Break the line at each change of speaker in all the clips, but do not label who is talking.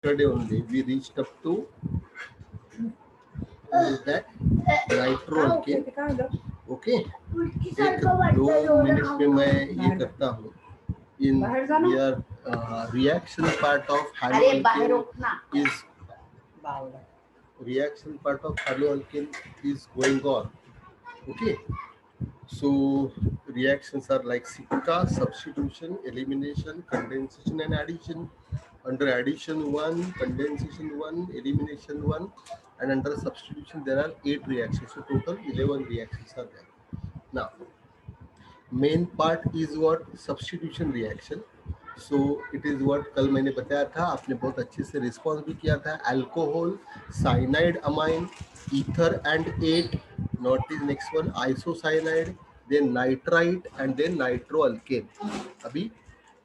yesterday only we reached up to that nitro alkane. Okay, एक 2 minute में मैं ये करता हूँ. In we are reaction part of haloalkane is reaction part of haloalkane is going on. Okay, so reactions are like Sitka, substitution, elimination, condensation, and addition. Under addition 1, condensation 1, elimination 1, and under substitution there are 8 reactions. So total 11 reactions are there. Now, main part is what? Substitution reaction. So it is what कल मैंने बताया था, आपने बहुत अच्छे से response भी किया था. Alcohol, cyanide amine, ether and 8. Not is next one isocyanide, then nitrite and then nitro alkane. अभी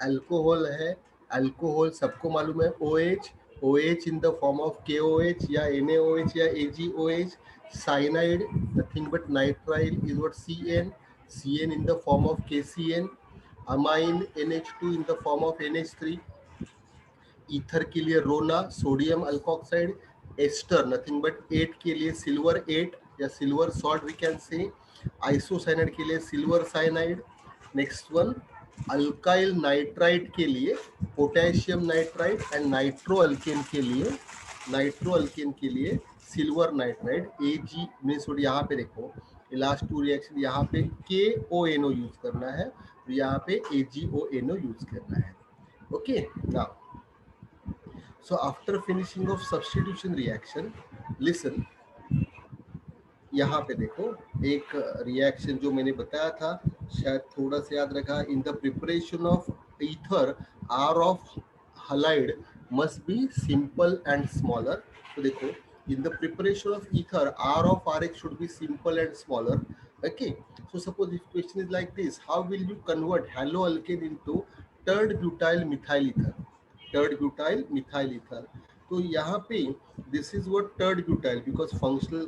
अल्कोहल है, अल्कोहल सबको मालूम है OH, OH in the form of KOH या NaOH या AgOH. Cyanide nothing but nitrile is what CN, CN in the form of KCN. Amine NH2 in the form of NH3. Ether के लिए रोना, sodium alkoxide. Ester nothing but 8 के लिए silver 8 या silver salt we can say. Isocyanide के लिए silver cyanide. Next one alkyl nitrite के लिए potassium nitrite and nitro alkane के लिए सिल्वर नाइट्राइड. Ag में सोडियम. यहाँ पे देखो लास्ट 2 रिएक्शन, यहाँ पे KONO यूज करना है, यहाँ पे AgONO यूज करना है. Okay, now so after finishing of substitution reaction, listen, यहाँ पे देखो एक रिएक्शन जो मैंने बताया था, शायद थोड़ा सा याद रखा. In the preparation of ether R of halide must be simple and smaller. तो देखो in the preparation of ether R of RH should be simple and smaller. Okay, so suppose if question is like this, how will you convert haloalkane into tert butyl methyl ether? Tert butyl methyl ether. तो यहाँ पे this is what tert butyl, because functional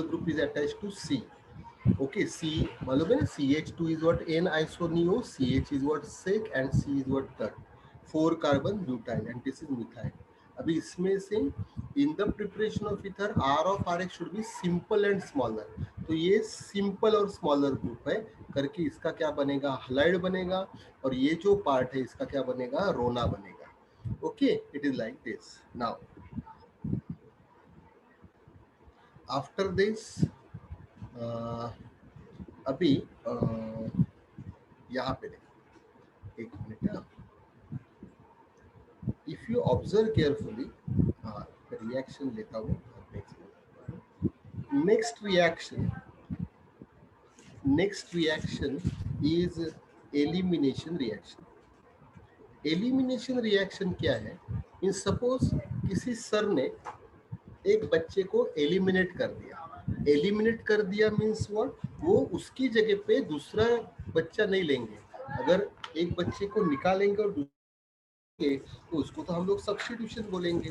group is attached to C. Okay, C मालूम है ना, CH2 is what N-isoneo, CH is what sec and C is what tert. 4 carbon butyl and this is methyl. अभी इसमें से in the preparation of ether R of RH should be simple and smaller. तो ये simple और smaller group है करके इसका क्या बनेगा? halide बनेगा. और ये जो पार्ट है इसका क्या बनेगा? रोना बनेगा. Okay, it is like this. Now after this अभी यहाँ पे देखो, एक minute. If you observe carefully, reaction लेता हूँ. Next reaction is elimination reaction. Elimination reaction क्या है? इन सपोज किसी सर ने एक बच्चे को एलिमिनेट कर दिया. एलिमिनेट कर दिया मीन्स व्हाट? वो उसकी जगह पे दूसरा बच्चा नहीं लेंगे. अगर एक बच्चे को निकालेंगे और तो उसको तो हम लोग सब्स्टिट्यूशन बोलेंगे,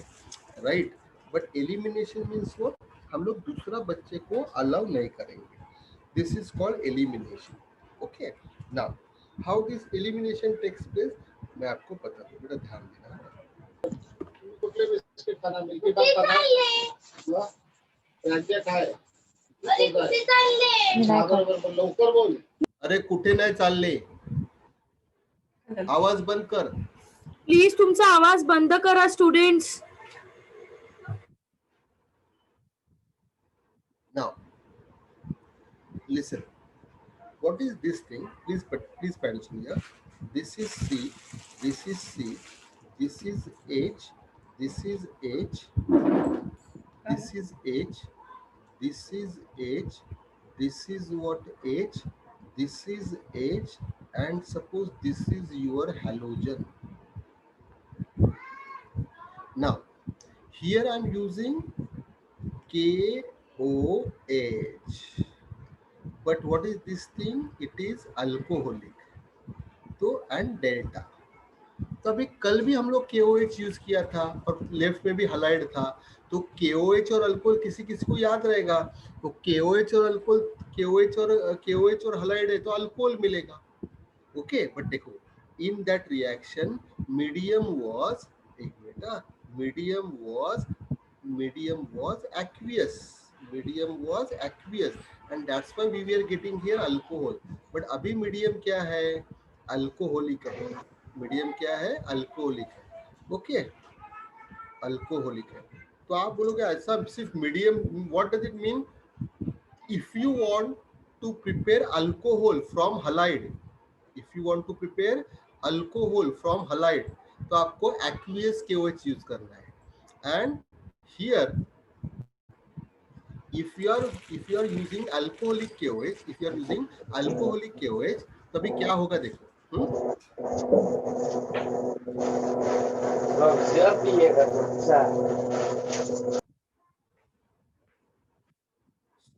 right? But elimination means what? हम लोग दूसरा बच्चे को अलाउ नहीं करेंगे. This is called elimination. Okay, now how this elimination takes place मैं आपको बता दूं, बेटा ध्यान देना. लवकर बोल. अरे कुठे नाही चालले, आवाज बंद कर
प्लीज. तुमचा आवाज बंद करा students.
Now listen, what is this thing? Please pay attention here. This is C, this is C, this is H, this is H, this is H, this is H, this is what? H, this is H, and suppose this is your halogen. Now here I am using KOH, but what is this thing? It is alcoholic. तो and delta. तो अभी कल भी हम लोग KOH use किया था और लेफ्ट में भी हलाइड था. तो KOH और अल्कोहल किसी को याद रहेगा. तो KOH और अल्कोहल, KOH और हलाइड है तो अल्कोहल मिलेगा. ओके, बट देखो in that reaction medium was, एक minute, medium was aqueous, medium was aqueous, and that's why we were getting here alcohol. but अभी medium क्या है, अल्कोहलिक है, मीडियम क्या है, अल्कोहलिक है, ओके, अल्कोहलिक है। तो आप बोलोगे ऐसा सिर्फ medium, what does it mean? if you want to prepare alcohol from halide, if you want to prepare alcohol from halide, तो आपको aqueous KOH यूज करना है। and here if you are using alcoholic KOH, if you are using alcoholic KOH, तभी क्या होगा देखो,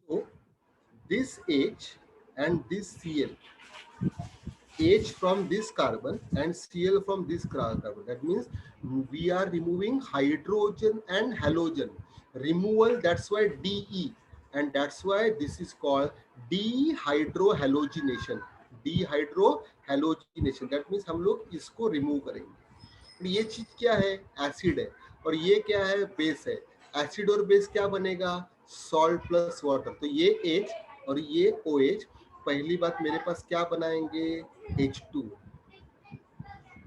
so this H and this Cl, H from this carbon and Cl from this carbon. That means we are removing hydrogen and halogen. Removal, that's why De, and that's why this is called dehydrohalogenation. Dehydrohalogenation. That means हम लोग इसको remove करेंगे। ये चीज क्या है, acid है, और ये क्या है, बेस है। एसिड और बेस क्या बनेगा, सॉल्ट प्लस वाटर। तो ये H और ये OH, पहली बात मेरे पास क्या बनाएंगे, H2,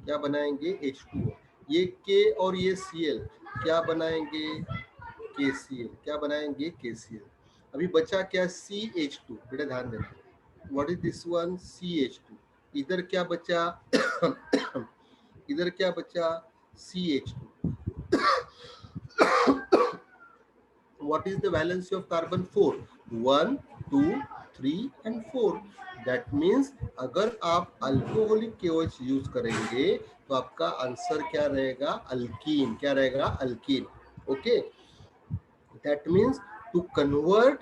क्या बनाएंगे, H2। ये K और ये Cl क्या बनाएंगे, KCl, क्या बनाएंगे, KCl। अभी बचा क्या, CH2, बेटा ध्यान देना, what is this one, CH2। इधर क्या बचा इधर क्या बचा, CH2। what is the valency of carbon, 4, 1 2 3 and 4। that means अगर आप अल्कोहलिक KOH यूज करेंगे तो आपका आंसर क्या रहेगा, अल्कीन, क्या रहेगा, alkyne, okay. that means to convert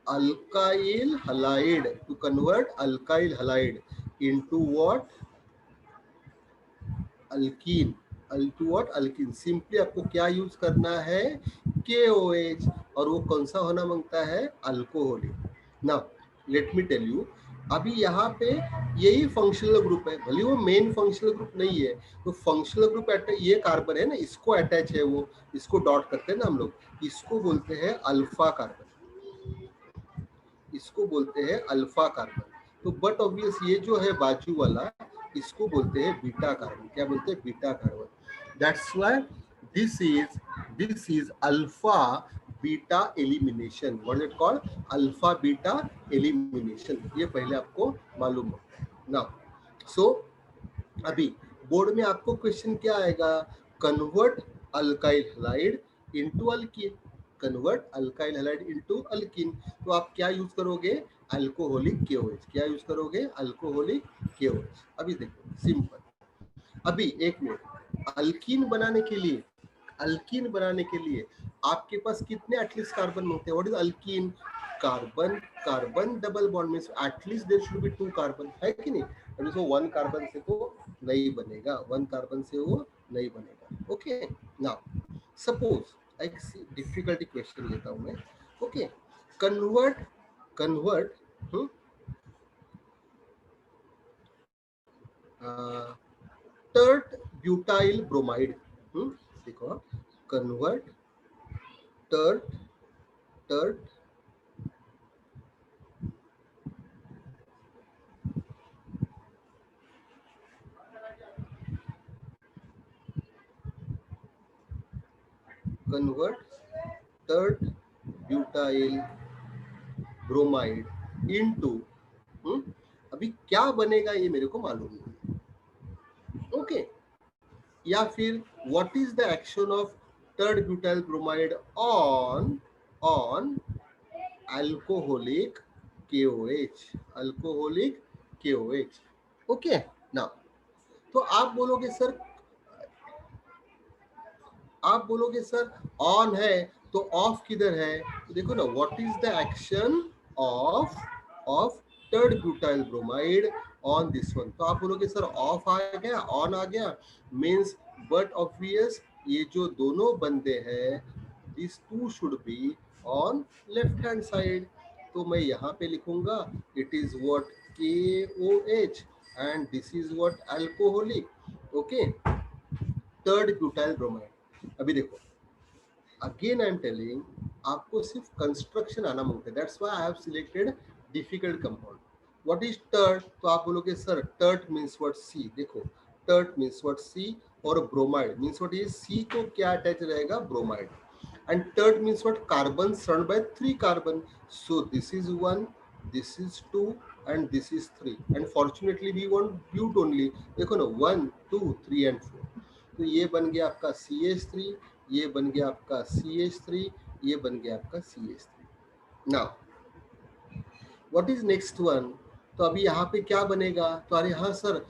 alkyl halide, to convert alkyl halide into what, alkene, to what, alkene. Simply आपको क्या यूज करना है, KOH, और वो कौन सा होना मांगता है, alcoholic. Now let me tell you, अभी यहाँ पे यही फंक्शनल ग्रुप है, भले वो मेन फंक्शनल ग्रुप नहीं है, तो फंक्शनल ग्रुप ये कार्बन है ना, इसको अटैच है, वो इसको डॉट करते हैं ना हम लोग, इसको बोलते हैं अल्फा कार्बन, इसको बोलते हैं अल्फा कार्बन। तो बट ऑब्वियस ये जो है बाजू वाला, इसको बोलते हैं बीटा कार्बन, क्या बोलते हैं, beta carbon. That's why this is alpha beta elimination. What is it called, alpha beta elimination. ये पहले आपको मालूम हो ना। सो अभी बोर्ड में आपको क्वेश्चन क्या आएगा, convert alkyl halide into alkyne, convert alkyl halide into alkyne. तो आप क्या यूज करोगे, अल्कोहलिक KOH, क्या यूज करोगे, अल्कोहलिक KOH। अभी देखो सिंपल, अभी एक मिनट, अल्कीन बनाने के लिए आपके पास कितने एटलीस्ट कार्बन होते हैं, what is alkene, carbon carbon double bond means at least there should be 2 carbon, है कि नहीं। अभी तो 1 कार्बन से तो नहीं बनेगा, 1 कार्बन से वो नहीं बनेगा, ओके। नाउ सपोज एक डिफिकल्टी क्वेश्चन लेता हूं मैं, okay. Convert tert butyl bromide, देखो, convert tert butyl bromide into, अभी क्या बनेगा ये मेरे को मालूम नहीं, ओके। या फिर what is the action of टर्ड butyl bromide on alcoholic KOH, alcoholic KOH, okay. Now तो आप बोलोगे सर ऑन है तो ऑफ किधर है, तो देखो ना, what is the action of टर्ड butyl bromide on this one. तो आप बोलोगे सर ऑफ आ गया, ऑन आ गया, मींस बट ऑब्वियस ये जो दोनों बंदे हैं, this two should be on left hand side. तो मैं यहाँ पे लिखूंगा it is what KOH, and this is what alcoholic. Okay, third butyl bromide. अभी देखो, again I am telling, आपको सिर्फ कंस्ट्रक्शन आना मांगता है, that's why I have selected difficult compound. What is tert? तो आप बोलोगे सर टर्ट मीन्स व्हाट? सी. देखो, टर्ट मीन्स व्हाट? सी. और ब्रोमाइड मीन्स व्हाट? ये सी को क्या अटैच रहेगा? Bromide. And tert means what? Carbon surround by 3 carbon. So this is 1, this is 2 and this is 3, and fortunately we want bute only. देखो ना, 1 2 3 and 4. तो ये बन गया आपका CH3, ये बन गया आपका CH3, ये बन गया आपका CH3. Now what is next one? तो अभी यहाँ पे क्या बनेगा? तो अरे हाँ सर,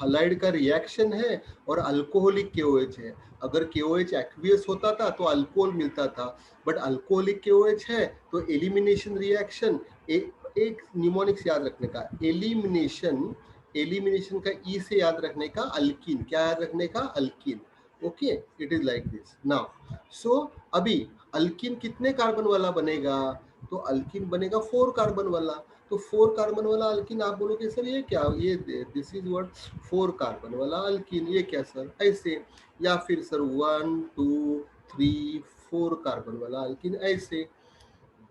हलाइड का रिएक्शन है और अल्कोहलिक KOH है. अगर KOH एक्वियस होता था तो अल्कोहल मिलता था, बट अल्कोहलिक KOH है तो एलिमिनेशन रिएक्शन. एक निमोनिक्स याद रखने का, एलिमिनेशन, एलिमिनेशन का ई से याद रखने का, अल्कीन. क्या याद रखने का? Alkyne. Okay, it is like this. Now so अभी अल्कीन कितने कार्बन वाला बनेगा? तो अल्कीन बनेगा 4 कार्बन वाला. तो 4 कार्बन वाला अल्कीन आप बोलोगे सर ये क्या? ये दिस इज व्हाट? 4 कार्बन वाला अल्कीन. ये क्या सर? ऐसे. या फिर सर 1 2 3 4 कार्बन वाला अल्कीन, ऐसे.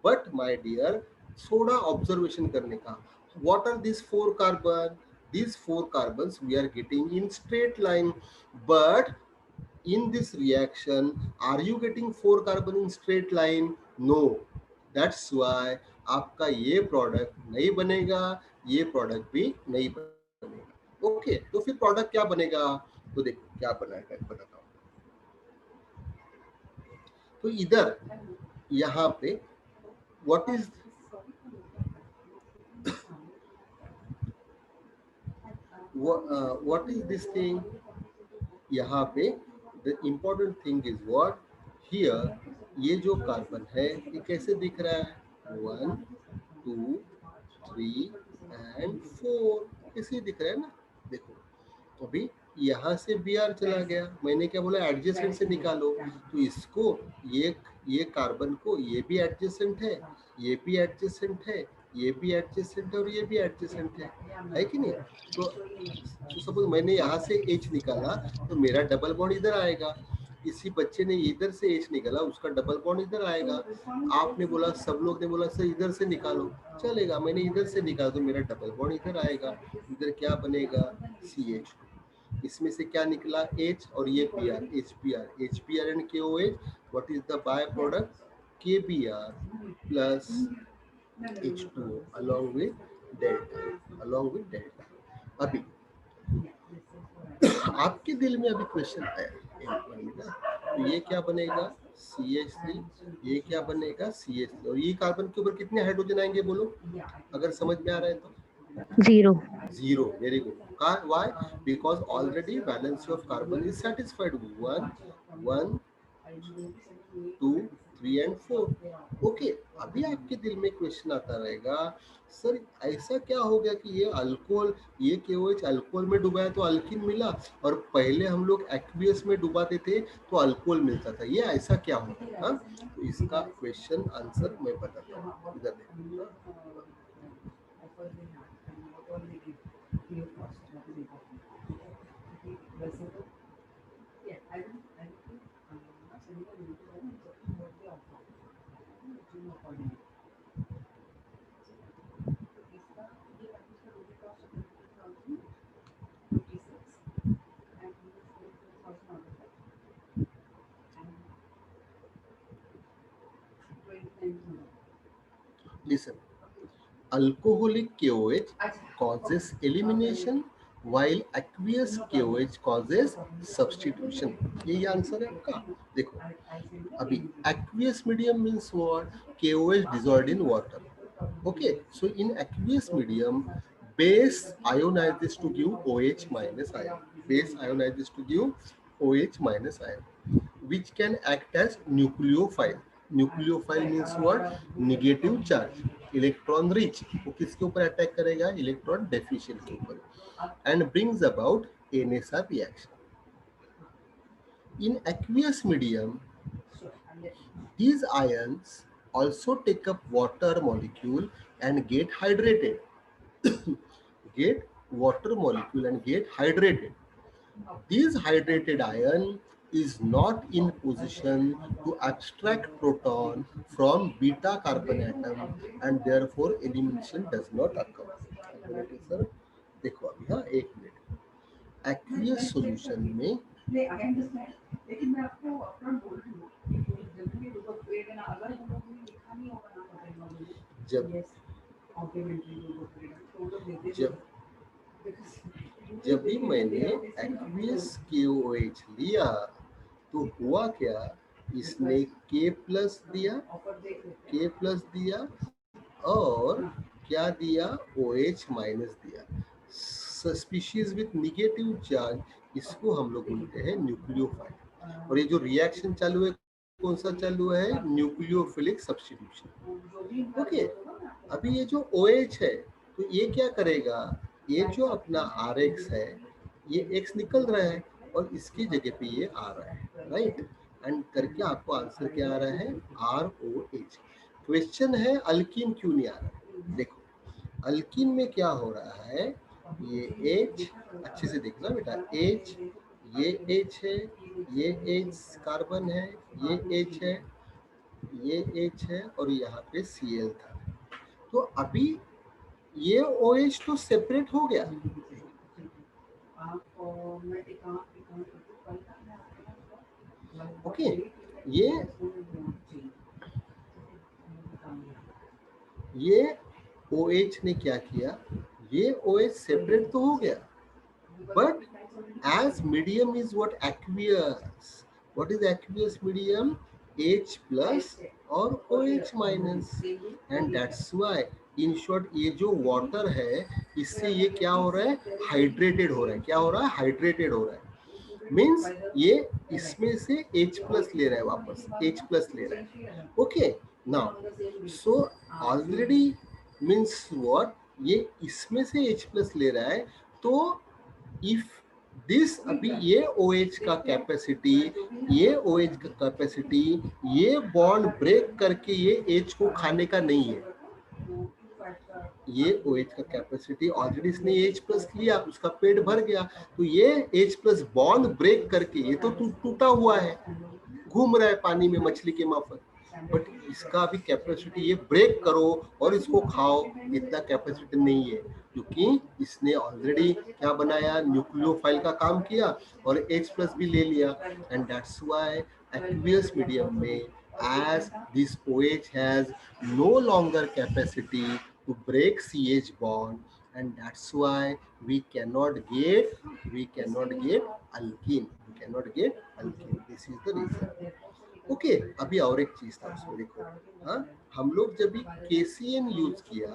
बट माय डियर, थोड़ा ऑब्जर्वेशन करने का. What are this 4 carbon? these 4 carbons we are getting in straight line, but in this reaction are you getting 4 carbon in straight line? No. that's why आपका ये product नहीं बनेगा, ये product भी नहीं बनेगा. ओके, तो फिर प्रोडक्ट क्या बनेगा? तो देखो क्या बनाएगा, बताता हूँ. तो इधर यहाँ पे what is what is this thing? यहाँ पे the important thing is what? Here ये जो कार्बन है ये कैसे दिख रहा है? 1 2 3 and 4 ऐसे दिख रहा है ना. देखो अभी यहाँ से Br चला गया, मैंने क्या बोला? एडजेसेंट से निकालो. तो इसको ये कार्बन को ये भी एडजेसेंट है, ये भी एडजेसेंट है, ये भी एडजेसेंट है और ये भी एडजेसेंट है कि नहीं? तो सपोज मैंने यहाँ से H निकाला तो मेरा डबल बॉन्ड इधर आएगा. किसी बच्चे ने इधर से H निकाला, उसका डबल बॉन्ड इधर आएगा. आपने बोला, सब लोग ने बोला सर इधर से निकालो, चलेगा. मैंने इधर से निकाला तो मेरा डबल बॉन्ड इधर आएगा. इधर क्या बनेगा? CH2. इसमें से क्या निकला? H और ये Br, HBr. HBr and KOH, what is the byproduct? KBr plus H2O along with delta. अभी आपके दिल में अभी क्वेश्चन आया, तो ये क्या बनेगा? CH3. ये क्या बनेगा? CH3. और ये कार्बन के ऊपर कितने हाइड्रोजन आएंगे बोलो, अगर समझ में आ रहा है तो?
0.
0. Very good. Why? Because already valency of carbon is satisfied. 1 2 3 and 4. Okay, अभी आपके दिल में क्वेश्चन आता रहेगा, सर ऐसा क्या हो गया कि ये अल्कोहल, ये KOH अल्कोहल में डुबाया तो अल्कीन मिला, और पहले हम लोग एक्वियस में डुबाते थे तो अल्कोहल मिलता था. ये ऐसा क्या होगा? हाँ, तो इसका क्वेश्चन आंसर मैं बताता हूँ. इधर देखो. Listen, alcoholic KOH causes elimination while aqueous KOH causes substitution. यही आंसर है आपका. देखो अभी aqueous medium means what? KOH dissolved in water. Okay, so in aqueous medium, base ionizes to give OH minus ion. Base ionizes to give OH minus ion, which can act as nucleophile. Nucleophile means what? Negative charge, electron rich. वो किसके ऊपर attack करेगा? Electron deficient के ऊपर. And brings about NSR reaction. In aqueous medium, these ions also take up water molecule and get hydrated. Get water molecule and get hydrated. This hydrated ion is not in position to abstract proton from beta carbon atom and therefore elimination does not occur. एक minute sir, देखो अभी, हाँ एक minute, aqueous solution में जब जब जब भी मैंने एक्वियस KOH लिया तो हुआ क्या, इसने K प्लस दिया और क्या दिया, OH माइनस दिया. स्पीशीज विथ निगेटिव चार्ज इसको हम लोग बोलते हैं न्यूक्लियोफाइल. और ये जो रिएक्शन चालू है कौन सा चालू है, न्यूक्लियोफिलिक सब्स्टिट्यूशन. ओके, अभी ये जो OH है तो ये क्या करेगा, ये जो अपना RX है ये X निकल रहा है और इसकी जगह पे ये आ रहा है, राइट. एंड करके आपको आंसर क्या आ रहा है, ROH. क्वेश्चन है अल्कीन क्यों नहीं आ रहा है. देखो अल्कीन में क्या हो रहा है, ये H, अच्छे से देखना बेटा, H, ये H है, ये H कार्बन है, ये H है, ये H है और यहाँ पे Cl था. तो अभी ये OH तो सेपरेट हो गया. ओके, ये OH ने क्या किया, ये OH सेपरेट तो हो गया, but as medium is what, aqueous. What is aqueous medium, H plus और OH minus. And that's why in short ये जो water है इससे ये क्या हो रहा है, हाइड्रेटेड हो रहा है. क्या हो रहा है, हाइड्रेटेड हो रहा है. मीन्स ये इसमें से H प्लस ले रहा है, वापस H प्लस ले रहा है. Okay, now so already means what, ये इसमें से H प्लस ले रहा है. तो इफ दिस, अभी ये OH का कैपेसिटी, ये OH का कैपेसिटी, ये बॉन्ड ब्रेक करके ये H को खाने का नहीं है. ये OH का कैपेसिटी ऑलरेडी इसने H प्लस लिया, उसका पेट भर गया. तो ये H प्लस बॉन्ड ब्रेक करके, ये तो टूटा हुआ है, घूम रहा है पानी में मछली के माफक, बट इसका भी कैपेसिटी, ये ब्रेक करो और इसको खाओ, इतना कैपेसिटी नहीं है. क्योंकि इसने ऑलरेडी क्या बनाया, न्यूक्लियोफाइल का काम किया और H प्लस भी ले लिया. And that's why aqueous medium में as this OH has no longer capacity to break CH bond, and that's why we cannot get alkene. This is the reason. Okay, अभी और एक चीज था उसमें देखो, हाँ हम लोग जब भी KCN यूज किया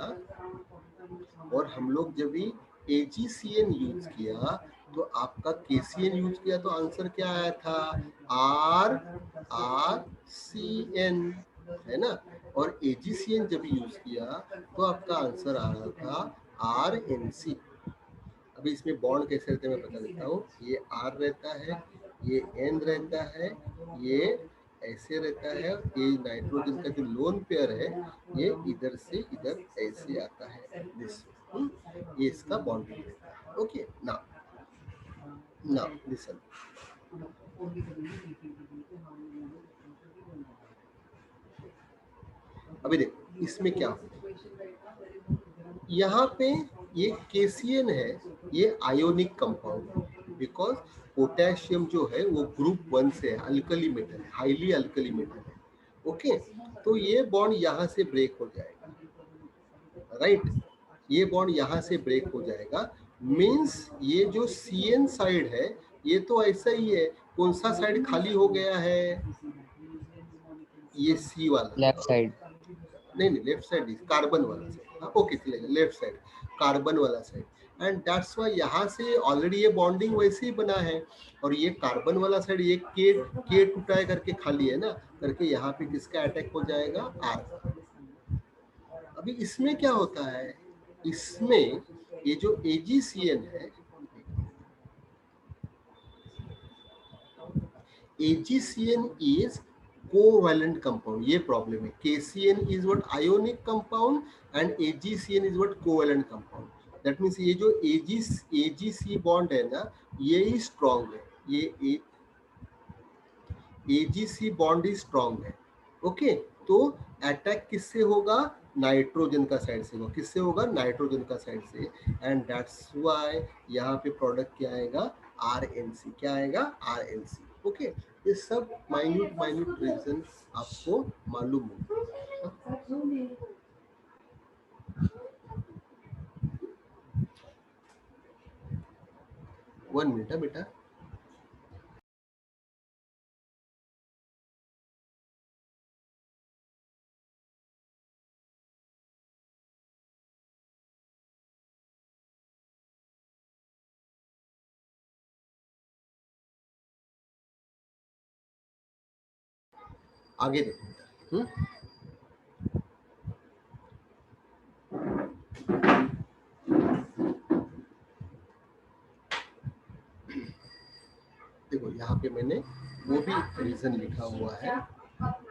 और हम लोग जब भी AgCN यूज किया तो आपका KCN यूज किया तो आंसर क्या आया था, RCN, है ना. और AgCN जब यूज किया तो आपका आंसर आ रहा था RNC. अभी इसमें बॉन्ड कैसे रहते हैं मैं बता देता हूँ. ये R रहता है, ये N रहता है, ये ऐसे रहता है. ये नाइट्रोजन का जो लोन पेयर है ये इधर से इधर ऐसे आता है, दिस, ये इसका बॉन्डिंग रहता है. Okay, now listen. अभी देखो इसमें क्या होगा, यहाँ पे ये KCN है, ये आयोनिक कंपाउंड है, बिकॉज पोटेशियम जो है वो ग्रुप 1 से है, अल्कली मेटल है, हाईली अल्कली मेटल है. ओके, तो ये बॉन्ड यहाँ से ब्रेक हो जाएगा, राइट. ये बॉन्ड यहाँ से ब्रेक हो जाएगा. मीन्स ये जो CN साइड है ये तो ऐसा ही है. कौन सा साइड खाली हो गया है, ये C वाला,
लेफ्ट साइड.
नहीं लेफ्ट साइड, कार्बन वाला साइड. ओके चलेगा, लेफ्ट साइड कार्बन वाला साइड. एंड दैट्स वाई यहाँ से ऑलरेडी ये बॉन्डिंग वैसे ही बना है और ये कार्बन वाला साइड ये के टूटा करके खाली है ना, करके यहाँ पे किसका अटैक हो जाएगा, R. अभी इसमें क्या होता है, इसमें ये जो AgCN है, AgCN is covalent compound. ये प्रॉब्लम है. KCN is what, ionic compound and AgCN is what, covalent compound. That means ये जो AgC बॉन्ड है ना, ये ही स्ट्रॉन्ग है, ये AgC बॉन्ड ही स्ट्रॉन्ग है। ओके, तो अटैक किससे होगा? नाइट्रोजन का साइड से होगा। किससे होगा? नाइट्रोजन का साइड से। एंड दैट्स व्हाई यहाँ पे प्रोडक्ट क्या आएगा? RNC। क्या आएगा? RNC। ओके, ये सब माइन्यूट रीजन आपको मालूम होगा। 1 मिनट है बेटा। आगे देखो। देखो यहाँ पे मैंने वो भी रीजन लिखा हुआ है।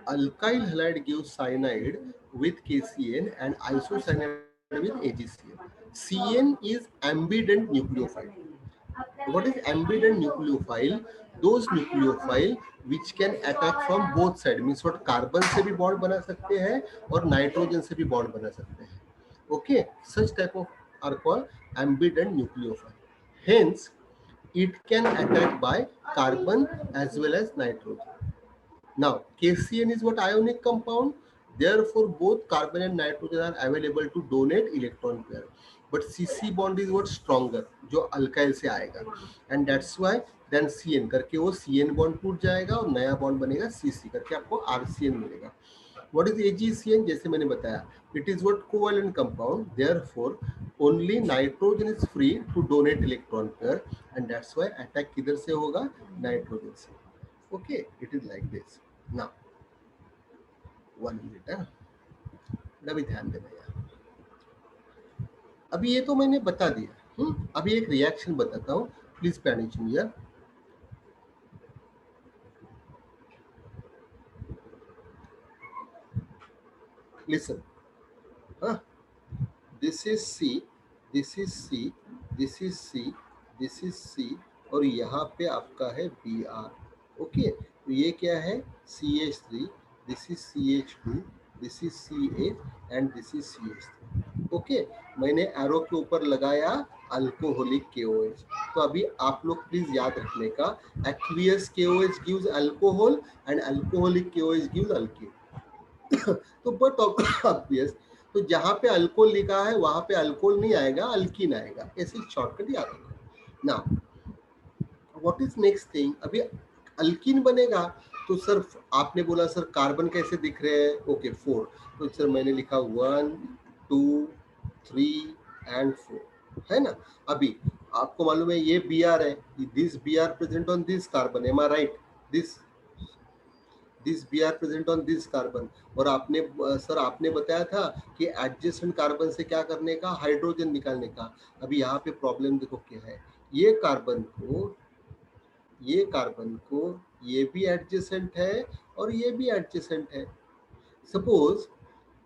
Alkyl halide gives cyanide with KCN and isocyanide with AgCN. CN is ambident nucleophile. What is ambident nucleophile? Those nucleophile which can attack from both side, means what, carbon से भी बॉन्ड बना सकते हैं और nitrogen से भी bond बना सकते हैं। Okay, such type of are called ambident nucleophile. Hence, it can attack by carbon as well as nitrogen. Now, KCN is what? Ionic compound. Therefore, both carbon and nitrogen are available to donate electron pair. But CC bond is what? Stronger, जो alkyl से आएगा, and that's why then CN करके वो CN bond टूट जाएगा और नया bond बनेगा CC करके आपको RCN मिलेगा। What is AgCN? जैसे मैंने बताया, it is what? Covalent compound. Therefore, only nitrogen is free to donate electron pair, and that's why attack किधर से होगा? नाइट्रोजन से। Okay, it is like this. Now, 1 minute है, अभी ध्यान देना यार। अभी ये तो मैंने बता दिया। अभी एक रिएक्शन बताता हूँ, please pay attention here. Listen, this is C, this is C, this is C, this is C, और यहाँ पे आपका है Br। ओके, तो ये क्या है? CH3, this is CH2, this is CH and this is CH3। Okay, मैंने एरो के ऊपर लगाया अल्कोहलिक KOH। तो अभी आप लोग प्लीज याद रखने का, aqueous KOH gives alcohol and alcoholic KOH gives alkyne. तो बट ऑब्वियस, तो जहां पे अल्कोहल लिखा है वहां पे अल्कोहल नहीं आएगा, अल्कीन आएगा। ऐसे शॉर्टकट याद रखना। Now what is next thing? अभी अल्कीन बनेगा तो सर आपने बोला सर कार्बन कैसे दिख रहे हैं? ओके, 4। तो सर मैंने लिखा 1 2 3 एंड 4, है ना। अभी आपको मालूम है ये Br है, this Br present on this carbon, am I right? This Br present on this carbon. और आपने सर आपने बताया था कि एडजेसेंट कार्बन से क्या करने का? हाइड्रोजन निकालने का। अभी यहाँ पे प्रॉब्लम देखो क्या है, ये कार्बन को ये भी एडजेसेंट है और ये भी एडजेसेंट है। सपोज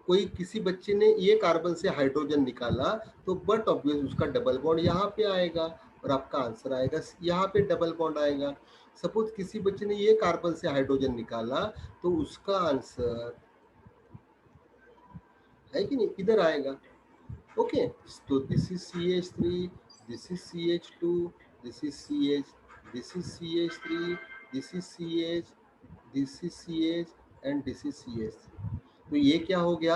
कोई किसी बच्चे ने ये कार्बन से हाइड्रोजन निकाला, तो बट ऑब्वियस उसका डबल बॉन्ड यहाँ पे आएगा और आपका आंसर आएगा यहाँ पे डबल बॉन्ड आएगा। सपोज किसी बच्चे ने ये कार्बन से हाइड्रोजन निकाला, तो उसका आंसर है कि नहीं, इधर आएगा। ओके, तो this is CH3, this is CH2, this is CH, this is CH3, this is CH, this is CH and this is CH। तो ये क्या हो गया?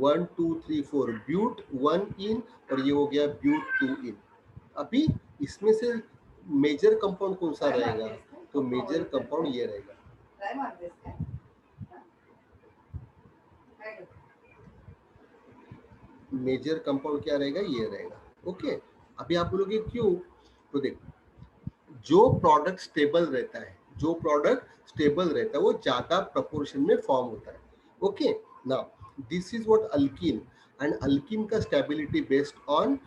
1 2 3 4 ब्यूट 1 इन, और ये हो गया ब्यूट 2 इन। अभी इसमें से मेजर कंपाउंड कौन सा रहेगा? तो मेजर कंपाउंड ये रहेगा। मेजर कंपाउंड क्या रहेगा? ये रहेगा। ओके, अभी आप बोलोगे क्यों? तो देखो, जो प्रोडक्ट स्टेबल रहता है, जो प्रोडक्ट स्टेबल रहता है वो ज्यादा प्रोपोर्शन में फॉर्म होता है। Okay, now this is what alkene, and alkene का stability based on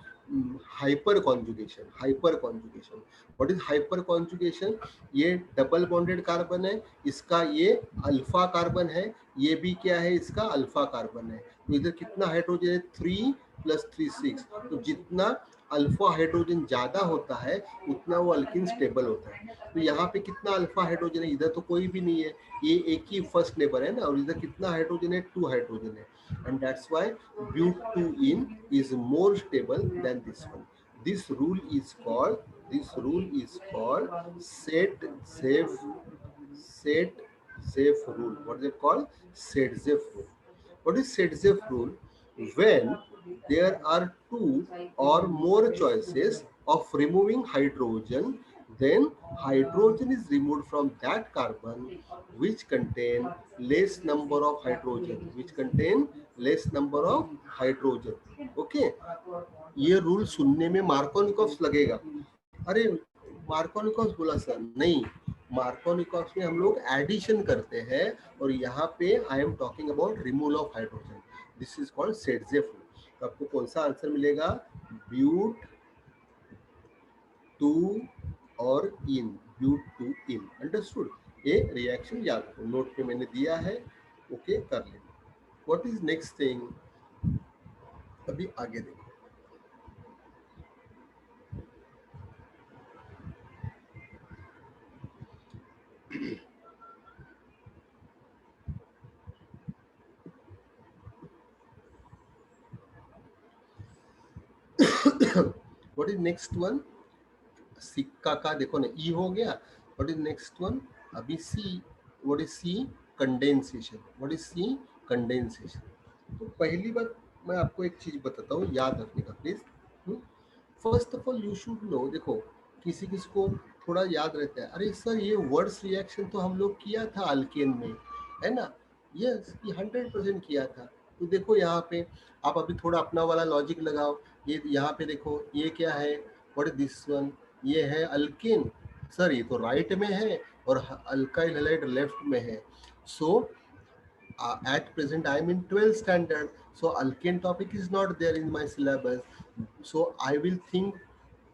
hyperconjugation. Hyperconjugation, what is hyperconjugation? ये डबल बॉन्डेड कार्बन है, इसका ये अल्फा कार्बन है, ये भी क्या है? इसका अल्फा कार्बन है। तो इधर कितना हाइड्रोजन है? 3 + 3 6। तो जितना अल्फा हाइड्रोजन ज्यादा होता है उतना वो अल्किन स्टेबल होता है। तो यहाँ पे कितना अल्फा हाइड्रोजन है, इधर तो कोई भी नहीं है, ये एक ही फर्स्ट नेबर है ना, और इधर कितना हाइड्रोजन है, 2 हाइड्रोजन है, एंड दैट्स व्हाई ब्यूट2इन is more stable than this one. This rule is called, this rule is called set safe set safe rule. What is it called? Set safe rule. What is set safe rule? When there are two or more choices of removing hydrogen, then hydrogen is removed from that carbon which contain less number of hydrogen, okay. ये rule सुनने में Markovnikov's लगेगा, अरे Markovnikov's बोला sir, नहीं, Markovnikov's में हम लोग एडिशन करते हैं, और यहाँ पे I am talking about removal of hydrogen, this is called सेडजेफ rule. तो आपको कौन सा आंसर मिलेगा? ब्यूट टू और इन, ब्यूट टू इन, अंडरस्टूड। ये रिएक्शन याद रखो, नोट पे मैंने दिया है, ओके, कर लेना। व्हाट इज नेक्स्ट थिंग, अभी आगे देखो। What is next one? सिक्का का देखो ना, ई हो गया। What is next one? अभी C. What is C? Condensation. What is C? Condensation. तो पहली बात मैं आपको एक चीज बताता हूँ, याद रखने का please. First of all you should know, देखो किसी किसी को थोड़ा याद रहता है, अरे सर ये वर्ड्स रिएक्शन तो हम लोग किया था अल्केन में, है ना? यस, ये 100% किया था। तो देखो यहाँ पे आप अभी थोड़ा अपना वाला लॉजिक लगाओ। ये यहाँ पे देखो, ये क्या है? What is this one? ये है अल्केन। सर ये तो राइट में है और अल्काइल हैलाइड लेफ्ट में है। सो at present I am in 12th standard, so alkane topic is not there in my syllabus. So I will think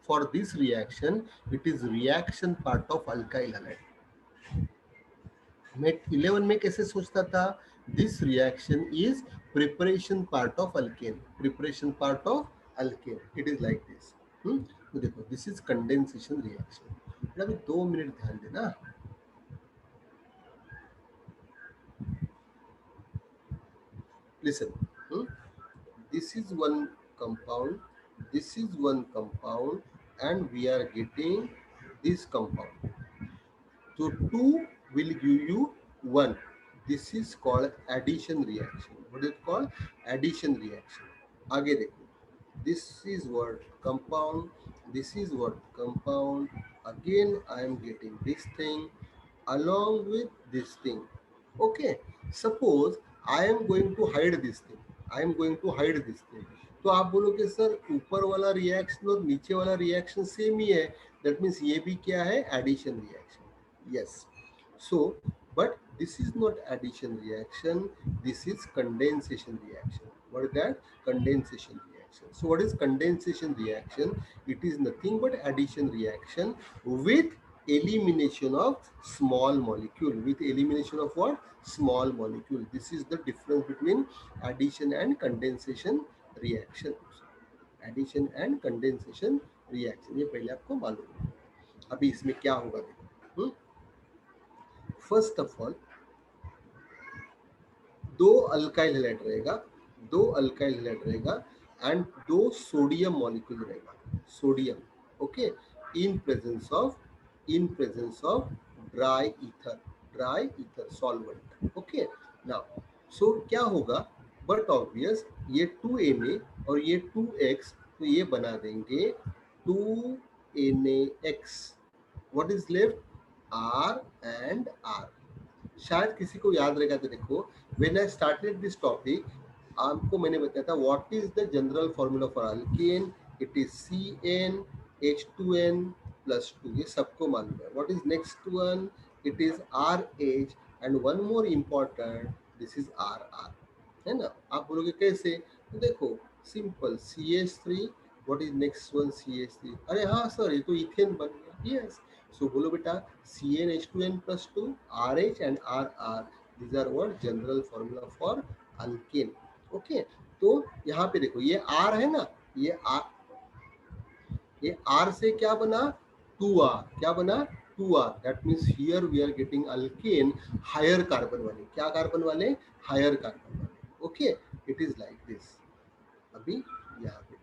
for this reaction it is reaction part of alkyl halide. मैं 11 में कैसे सोचता था? this reaction is preparation part of alkane, preparation part of alkane, it is like this. तो देखो this is condensation reaction। अभी 2 minute ध्यान देना। listen, this is one compound, this is one compound, and we are getting this compound. So 2 will give you 1. This is called addition reaction. What is it called? Addition reaction. आगे देखो, this is what compound, this is what compound. Again I am getting this thing along with this thing. Okay, suppose I am going to hide this thing, I am going to hide this thing. तो आप बोलोगे sir ऊपर वाला reaction और नीचे वाला reaction same ही है, that means ये भी क्या है? Addition reaction. Yes, so but this is not addition reaction, this is condensation reaction. What is that? Condensation reaction. So what is condensation reaction? It is nothing but addition reaction with elimination of small molecule, with elimination of what? Small molecule. This is the difference between addition and condensation reaction. Addition and condensation reaction, ये पहले आपको मालूम है। अभी इसमें क्या होगा देखो। फर्स्ट ऑफ ऑल दो अल्काइल हैलाइड रहेगा, दो अल्काइल हैलाइड रहेगा एंड दो सोडियम मॉलिक्यूल रहेगा, sodium, okay, in presence of dry ether solvent, okay. Now so क्या होगा? बट ऑब्वियस, ये 2Na और ये 2x, तो ये बना देंगे 2NaX। What is left? R and R। शायद किसी को याद रहेगा तो देखो, when I started this topic आपको मैंने बताया था what is the general formula for alkane, it is CnH2n plus 2, ये सबको मालूम है। What is next one? It is RH, and one more important, this is RR, है ना? आप बोलोगे कैसे? तो देखो simple, CH3, what is next one? CH3, अरे हाँ सर ये तो इथेन बन गया। यस, so बोलो बेटा CnH2n plus 2, RH and RR, these are what general formula for alkane, okay। तो यहाँ पे देखो ये R है ना, ये R, ये R से क्या बना 2R, क्या बना 2R, that means here we are getting alkane higher carbon वाले, क्या कार्बन वाले, हायर कार्बन वाले, okay, it is like this. अभी यहाँ पे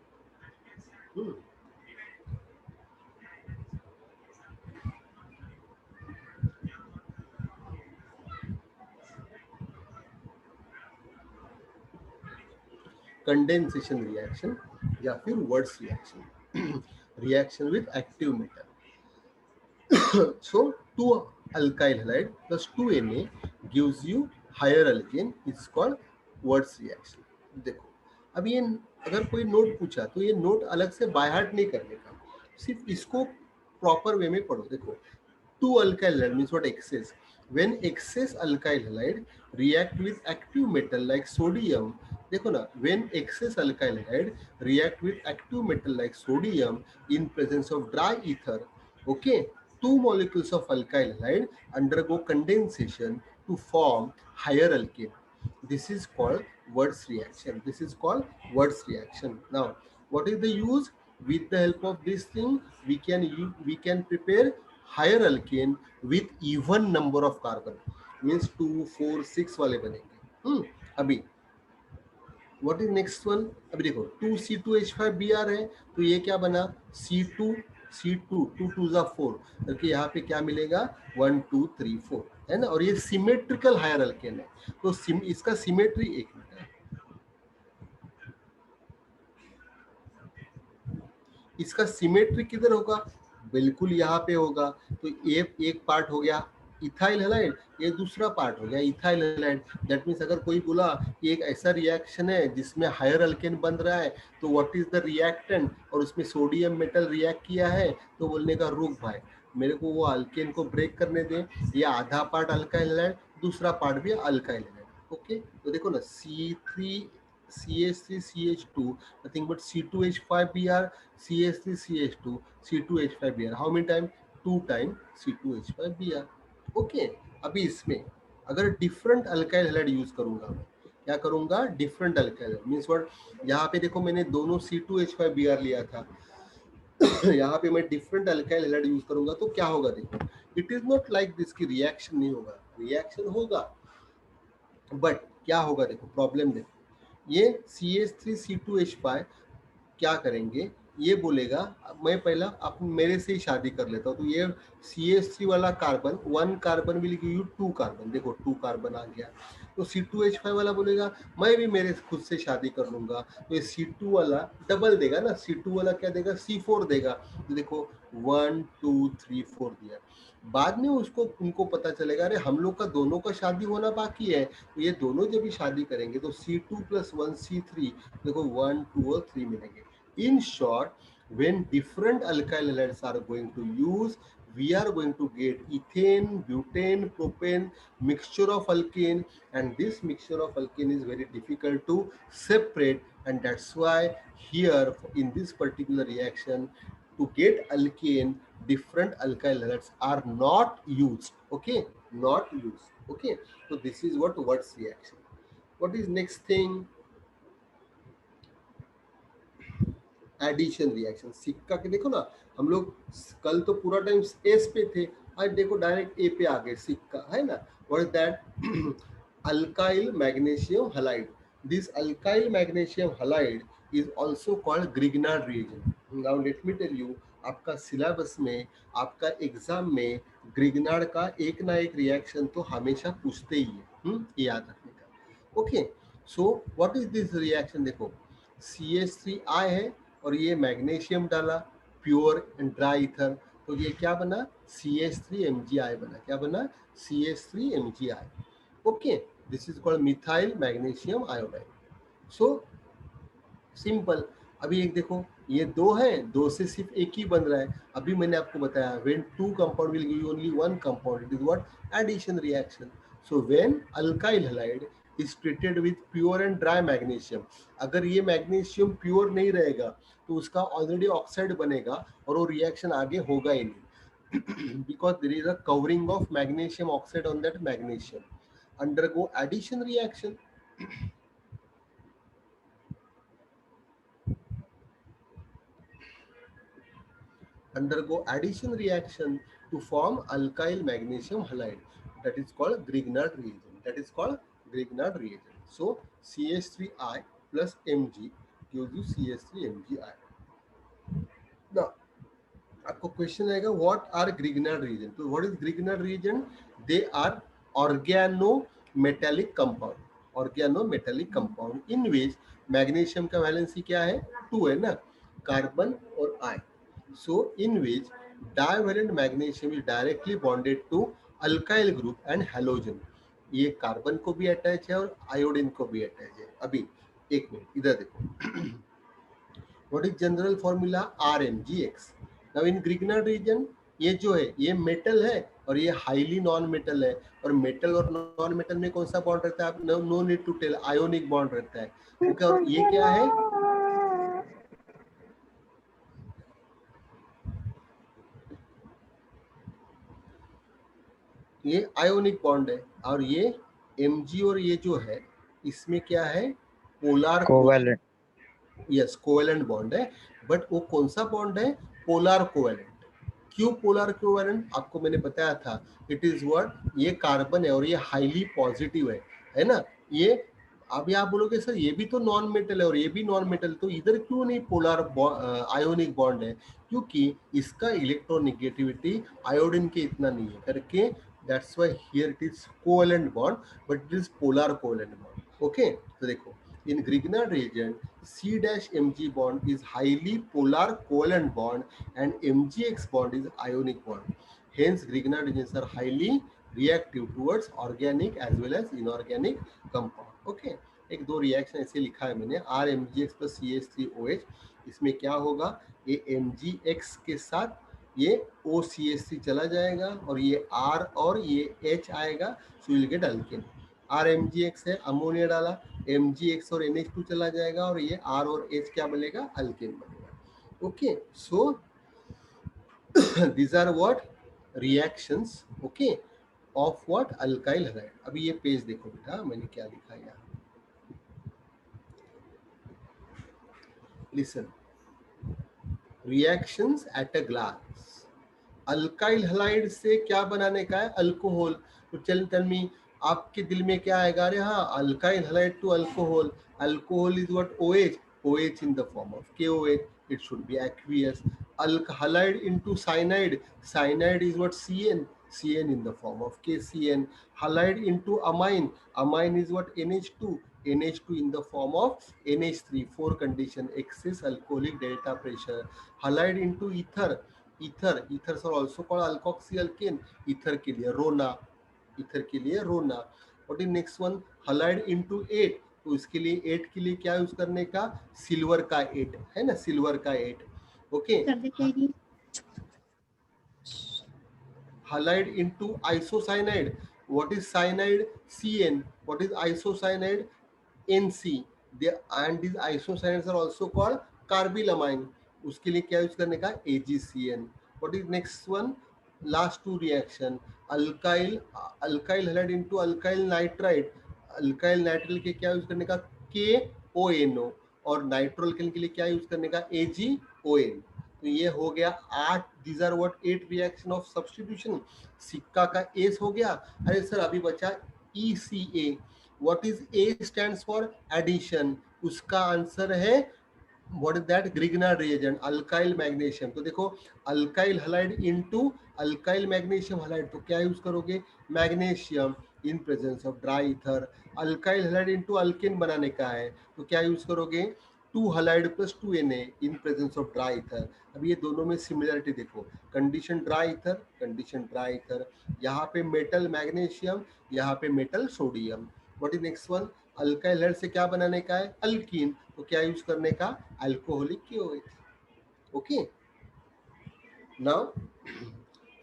कंडेंसेशन रिएक्शन या फिर Wurtz reaction, reaction with active metal. So 2 alkyl halide plus 2Na gives you higher alkane, it's called Wurtz reaction। देखो अब ये अगर कोई नोट पूछा तो ये नोट अलग से बाय हार्ट नहीं करने का, सिर्फ इसको प्रॉपर वे में पढ़ो। देखो 2 alkyl halide means what, excess, when excess alkyl halide react with active metal like sodium, देखो ना, when excess alkyl halide react with active metal like sodium in presence of dry ether, okay, two molecules of alkyl halide undergo condensation to form higher alkane. This is called Wurtz reaction. This is called Wurtz reaction. Now, what is the use? With the help of this thing, we can prepare higher alkane with even number of carbon. Means 2, 4, 6 वाले बनेंगे। अभी what is next one, अभी देखो 2C2H5Br है, तो ये क्या बना C2 2 2 जा 4 करके यहाँ पे क्या मिलेगा 1 2 3 4 है ना, और ये सिमेट्रिकल हायर अल्केन है, तो इसका सिमेट्री, एक मिनट, इसका सिमेट्री किधर होगा, बिल्कुल यहाँ पे होगा। तो एक पार्ट हो गया इथाइल हैलाइड, ये दूसरा पार्ट हो गया इथाइल हैलाइड। दैट मीन्स अगर कोई बोला कि एक ऐसा रिएक्शन है जिसमें हायर अल्केन बन रहा है, तो व्हाट इज द रिएक्टेंट, और उसमें सोडियम मेटल रिएक्ट किया है, तो बोलने का रुक भाई, मेरे को वो अल्केन को ब्रेक करने दे, ये आधा पार्ट अल्काइल हैलाइड, दूसरा पार्ट भी अल्काइल हैलाइड, ओके। तो देखो ना CH3CH2 nothing but C2H5Br, CH3CH2 C2H5Br, how many time, 2 time C2H5Br, okay. अभी इसमें अगर डिफरेंट अल्काइल हैलाइड यूज करूंगा, मैं क्या करूंगा, डिफरेंट अल्काइल मींस व्हाट, यहाँ पे देखो मैंने दोनों C2H5Br लिया था, यहाँ पे मैं डिफरेंट अल्काइल हैलाइड यूज करूंगा तो क्या होगा, देखो it is not like this की रिएक्शन नहीं होगा, रिएक्शन होगा, बट क्या होगा, देखो प्रॉब्लम देखो, ये CH3C2H5 क्या करेंगे, ये बोलेगा मैं पहला मेरे से ही शादी कर लेता हूँ, तो ये CH3 वाला carbon 1 carbon will give you 2 carbon, देखो 2 कार्बन आ गया। तो C2H5 वाला बोलेगा मैं भी मेरे खुद से शादी कर लूंगा, तो ये C2 वाला डबल देगा ना, C2 वाला क्या देगा, C4 देगा, तो देखो 1 2 3 4 दिया। बाद में उसको उनको पता चलेगा अरे हम लोग का दोनों का शादी होना बाकी है, तो ये दोनों जब भी शादी करेंगे तो C2 + 1 C3, देखो 1 2 और 3 मिलेंगे। In short, when different alkyl halides are going to use, we are going to get ethane, butane, propane, mixture of alkane, and this mixture of alkane is very difficult to separate, and that's why here in this particular reaction, to get alkane, different alkyl halides are not used, okay, not used, okay। So this is what Wurtz reaction। What is next thing, addition reaction. सिक्का के देखो ना, हम लोग कल तो पूरा time S पे थे, आज देखो डायरेक्ट ए पे आ गए, सिक्का है ना। What is that, alkyl magnesium halide, this alkyl magnesium halide is also called Grignard reagent. Now let me tell you, आपका सिलेबस में, आपका एग्जाम में ग्रिग्नार्ड का एक ना एक रिएक्शन तो हमेशा पूछते ही है, याद रखने का, okay. So what is this reaction, देखो CH3 है और ये मैग्नीशियम डाला, प्योर एंड ड्राई ईथर, तो ये क्या बना, CH3MgI बना, क्या बना, CH3MgI, okay. This is called methyl magnesium iodide. So simple. अभी एक देखो, ये दो है, दो से सिर्फ एक ही बन रहा है। अभी मैंने आपको बताया when two compound will give you only one compound, it is what, addition reaction. So when alkyl halide is treated with pure and dry magnesium, अगर ये मैग्नीशियम प्योर नहीं रहेगा तो उसका ऑलरेडी ऑक्साइड बनेगा और वो रिएक्शन आगे होगा ही नहीं, because there is a covering of magnesium oxide on that magnesium. Undergo addition reaction, undergo addition reaction to form alkyl magnesium halide. That is called Grignard reagent. That is called Grignard reagent. So CH3I plus Mg gives you CH3MgI. Now आपको question आएगा what are Grignard reagent. तो what is Grignard reagent? They are organometallic compound, organometallic compound in which magnesium का valency क्या है? 2 है ना, carbon और I. So in which divalent magnesium is directly bonded to alkyl group and halogen. ये carbon को भी attach है और आयोडीन को भी अटैच है. अभी एक मिनट इधर देखो. What is general formula? RMgX. Now in Grignard reason ये जो है ये मेटल है और ये हाईली नॉन मेटल है. और मेटल और नॉन मेटल में कौन सा बॉन्ड रहता है? आप no need to tell, ionic bond रहता है. ओके, और ये क्या है? ये आयोनिक बॉन्ड है. और ये Mg और ये जो है इसमें क्या है? Polar
covalent.
Yes, covalent bond है. बट वो कौन सा बॉन्ड है? Polar covalent. क्यों पोलर कोवेलेंट? आपको मैंने बताया था. इट इज व्हाट, ये कार्बन है और ये हाईली पॉजिटिव है ना. ये अभी आप बोलोगे सर ये भी तो नॉन मेटल है और ये भी नॉन मेटल, तो इधर क्यों नहीं पोलर आयोनिक बॉन्ड है? क्योंकि इसका इलेक्ट्रोनेगेटिविटी आयोडीन के इतना नहीं है करके. That's why here it is covalent bond but it is polar covalent bond. Okay, तो देखो in Grignard reagent, C-Mg bond is highly polar covalent bond and Mgx bond is ionic bond. Hence, Grignard reagents are highly reactive towards organic as well as inorganic compound. Okay, एक दो reaction ऐसे लिखा है मैंने, RMgX plus CH3OH. इसमें क्या होगा? ये Mgx के साथ ये OCH3 चला जाएगा और ये R और ये H आएगा, so you'll get alkane. RMgX है, अमोनिया डाला, MgX और NH2 चला जाएगा और ये R और H क्या बनेगा? अल्केन बनेगा. Okay, so these are what reactions, okay, of what alkyl halide. अभी ये पेज देखो बेटा मैंने क्या लिखा है यहाँ. Listen, reactions at a glance. Alkyl halide से क्या बनाने का है? अल्कोहल. तो चल टेल मी, आपके दिल में क्या आएगा? अरे हाँ, alkyl halide to alcohol. Alcohol is what? OH. OH in the form of KOH. It should be aqueous. Halide into cyanide. Cyanide is what? CN. CN in the form of KCN. Halide into amine. Amine is what? NH2. NH2 in the form of NH3. 4 condition: excess alcoholic delta pressure. Halide into ether. ethers are also called alkoxy alkane. ether के लिए रोना, ether के लिए रोना. what is next one? halide into 8. तो इसके लिए 8 के लिए क्या यूज करने का? सिल्वर का 8 है ना, सिल्वर का 8. Okay, halide into isocyanide. what is cyanide? CN. what is isocyanide? NC. And these isocyanides are also called carbylamine. उसके लिए क्या यूज करने का? AgCN. what is next one? last two reaction, alkyl halide into alkyl nitrite. alkyl nitrite के क्या use करने का? KONO. और नाइट्रोअल्केन के लिए क्या यूज करने का? AgON. तो ये हो गया 8. these are what 8 reaction of substitution. सिक्का का एस हो गया. अरे सर अभी बचा ECA. what is A stands for? addition. उसका आंसर है what is that? Grignard reagent, alkyl magnesium. तो देखो alkyl halide into alkyl magnesium halide, तो क्या यूज करोगे? Magnesium in presence of dry ether. alkyl halide into alkane बनाने का है तो क्या यूज करोगे? 2 halide plus 2 Na in presence of dry ether. अब ये दोनों में सिमिलरिटी देखो, condition dry ether, condition dry ether. यहाँ पे मेटल मैग्नीशियम, यहाँ पे metal sodium. What is next one? Alkyl hide से क्या बनाने का है? अल्कीन. तो क्या यूज करने का? Alcoholic KOH. Okay, now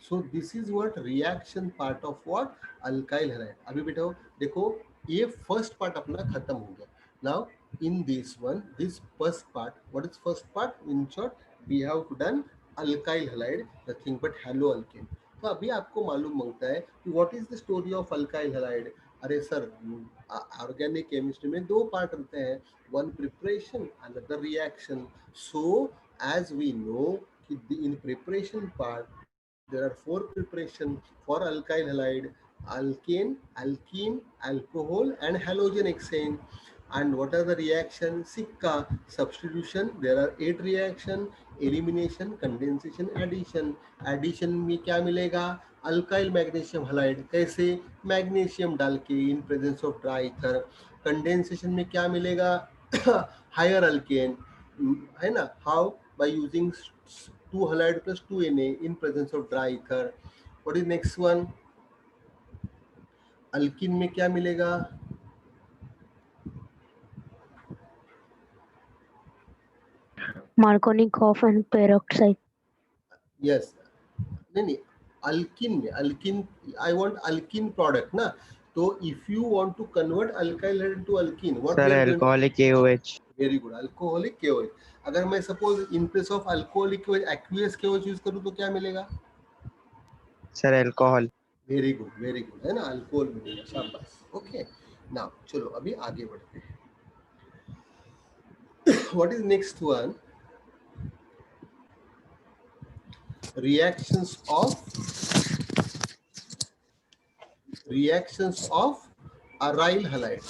so this is what reaction part of what? Alkyl hide. अभी बेटा देखो ये फर्स्ट पार्ट अपना खत्म हो गया. Now in this one, this first part, what is first part? In short, we have done alkyl halide, nothing but haloalkane. तो अभी आपको मालूम होता है कि what is the story of alkyl halide. अरे सर ऑर्गेनिक केमिस्ट्री में दो पार्ट रहते हैं, one preparation, another reaction. So as we know in preparation part there are four preparation for alkyl halide: alkane, alkene, alcohol, and halogen exchange. And what are the reaction? Sikka substitution. There are 8 reaction: elimination, condensation, addition. Addition में क्या मिलेगा? Alkyl magnesium halide. कैसे? Magnesium डाल के इन presence of dry ether. Condensation में क्या मिलेगा? Higher alkane, है ना. How? by using 2 halide plus 2Na in presence of dry ether. What is next one? Alkyne में क्या मिलेगा?
Markovnikov and peroxide.
यस. नहीं, अल्किन में, alkyne I want alkyne product ना. तो if you want to convert alkyl halide to alkyne, what
Sir, alcoholic KOH.
Very good, alcoholic KOH. अगर मैं suppose in place of alcoholic KOH aqueous KOH use करूं तो क्या मिलेगा?
Sir, alcohol.
Very good, very good, है ना. Alcohol मिलेगा. शाबाश. ओके, नाउ चलो अभी आगे बढ़ते हैं. What is next one? Reactions of aryl halides.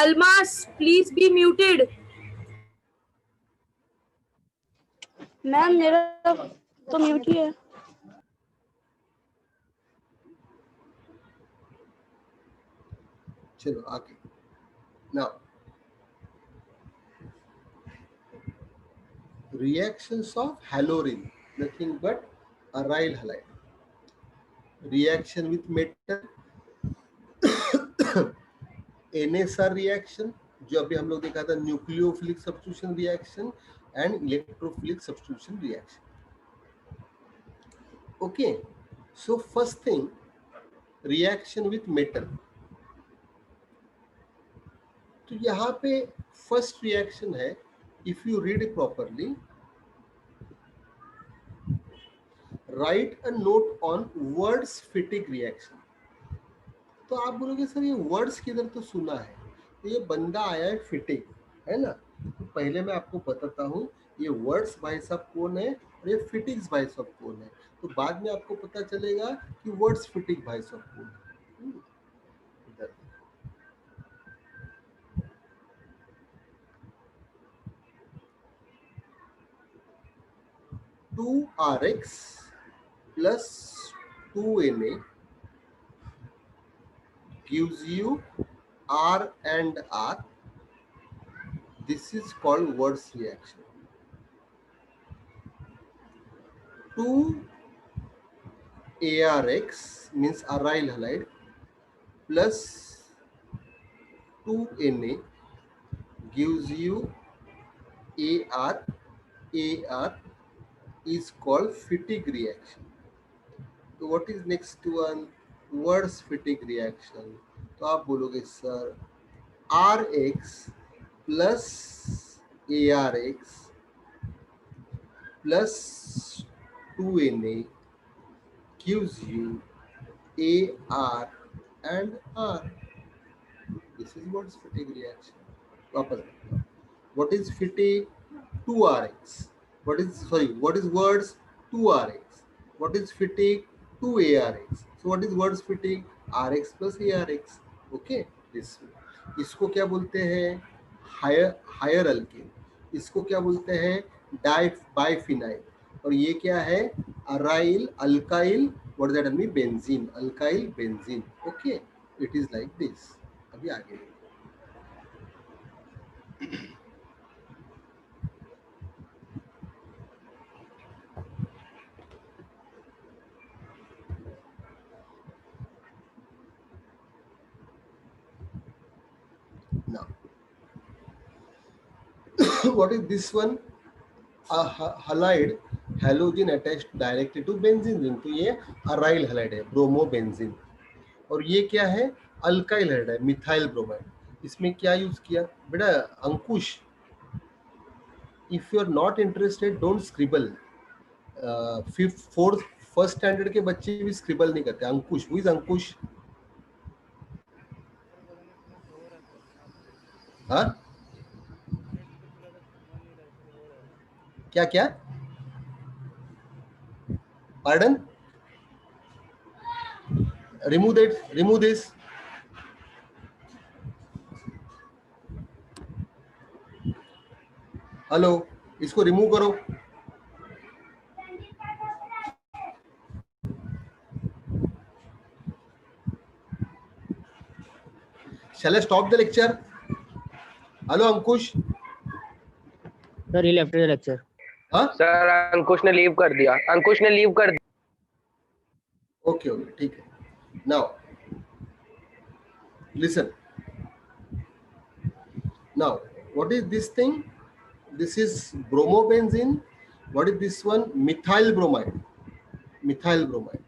Almas, please be muted.
Ma'am मेरा तो म्यूट ही है.
चलो आगे. Now, reactions of halorine, nothing but aryl halide. Reaction with metal, NSR reaction, जो अभी हम लोग देखा था, nucleophilic substitution reaction and electrophilic substitution reaction. Okay, so first thing, reaction with metal. तो यहाँ पे फर्स्ट रिएक्शन है, if you read properly, right a note on words फिटिक reaction. तो आप बोलोगे सर ये वर्ड्स किधर तो सुना है. तो ये बंदा आया है फिटिक, है ना. तो पहले मैं आपको बताता हूँ ये वर्ड्स भाई साहब कौन है और ये फिटिक्स भाई साहब कौन है. तो बाद में आपको पता चलेगा कि वर्ड्स फिटिक भाई साहब कौन है. इधर 2Rx plus 2Na gives you R and R. This is called Wurtz reaction. 2ARX means aryl halide plus 2Na gives you AR. AR is called Fittig reaction. So what is next one? Wurtz Fittig reaction. तो आप बोलोगे sir RX plus ARX plus 2Na gives you AR and R. This is Wurtz Fittig reaction. वापस. What is Fittig? 2Rx. What is Wurtz? 2Rx. What is Fittig? 2ARX. So what is Wurtz Fittig? RX plus ARX. Okay, this way. इसको क्या बोलते हैं? Higher alkane. इसको क्या बोलते हैं? Biphenyl. और ये क्या है? Aryl alkyl. What that mean? Benzene. Alkyl benzene. Okay, it is like this. अभी आगे Now, what is this one? A halide halogen attached directly to benzene ring. तो ये अराइल halide है, ब्रोमोबेंजीन. और ये क्या है? अल्काइल halide है, मिथाइल ब्रोमाइड. इसमें क्या यूज किया बेटा? Ankush, if you are not interested don't scribble. First standard के बच्चे भी स्क्रिबल नहीं करते. Ankush, who is Ankush? हाँ, क्या क्या? Pardon? Remove that. Remove this. Hello, इसको रिमूव करो. Shall I stop the lecture? Hello Ankush.
Sir he left lecture.
हाँ,
सर अंकुश ने लीव कर दिया. अंकुश ने लीव कर दिया.
ओके ओके, ठीक है. Now listen. Now, what is this thing? This is bromobenzene. What is this one? Methyl bromide. Methyl bromide.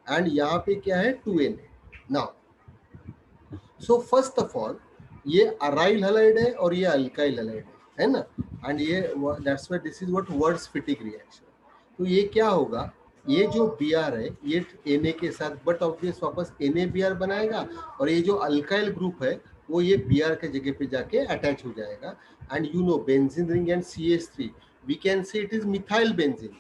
And यहाँ पे क्या है? 2Na. Now, so first of all, ये अराइल हलाइड है और ये अल्काइल हलाइड है ना? And ये that's why this is what Wurtz Fittig reaction. तो ये क्या होगा? ये जो Br है ये Na के साथ बट ऑब्वियस वापस NaBr बनाएगा और ये जो अल्काइल ग्रुप है वो ये Br के जगह पे जाके अटैच हो जाएगा. And you know benzene ring and CH3 we can say it is methyl benzene.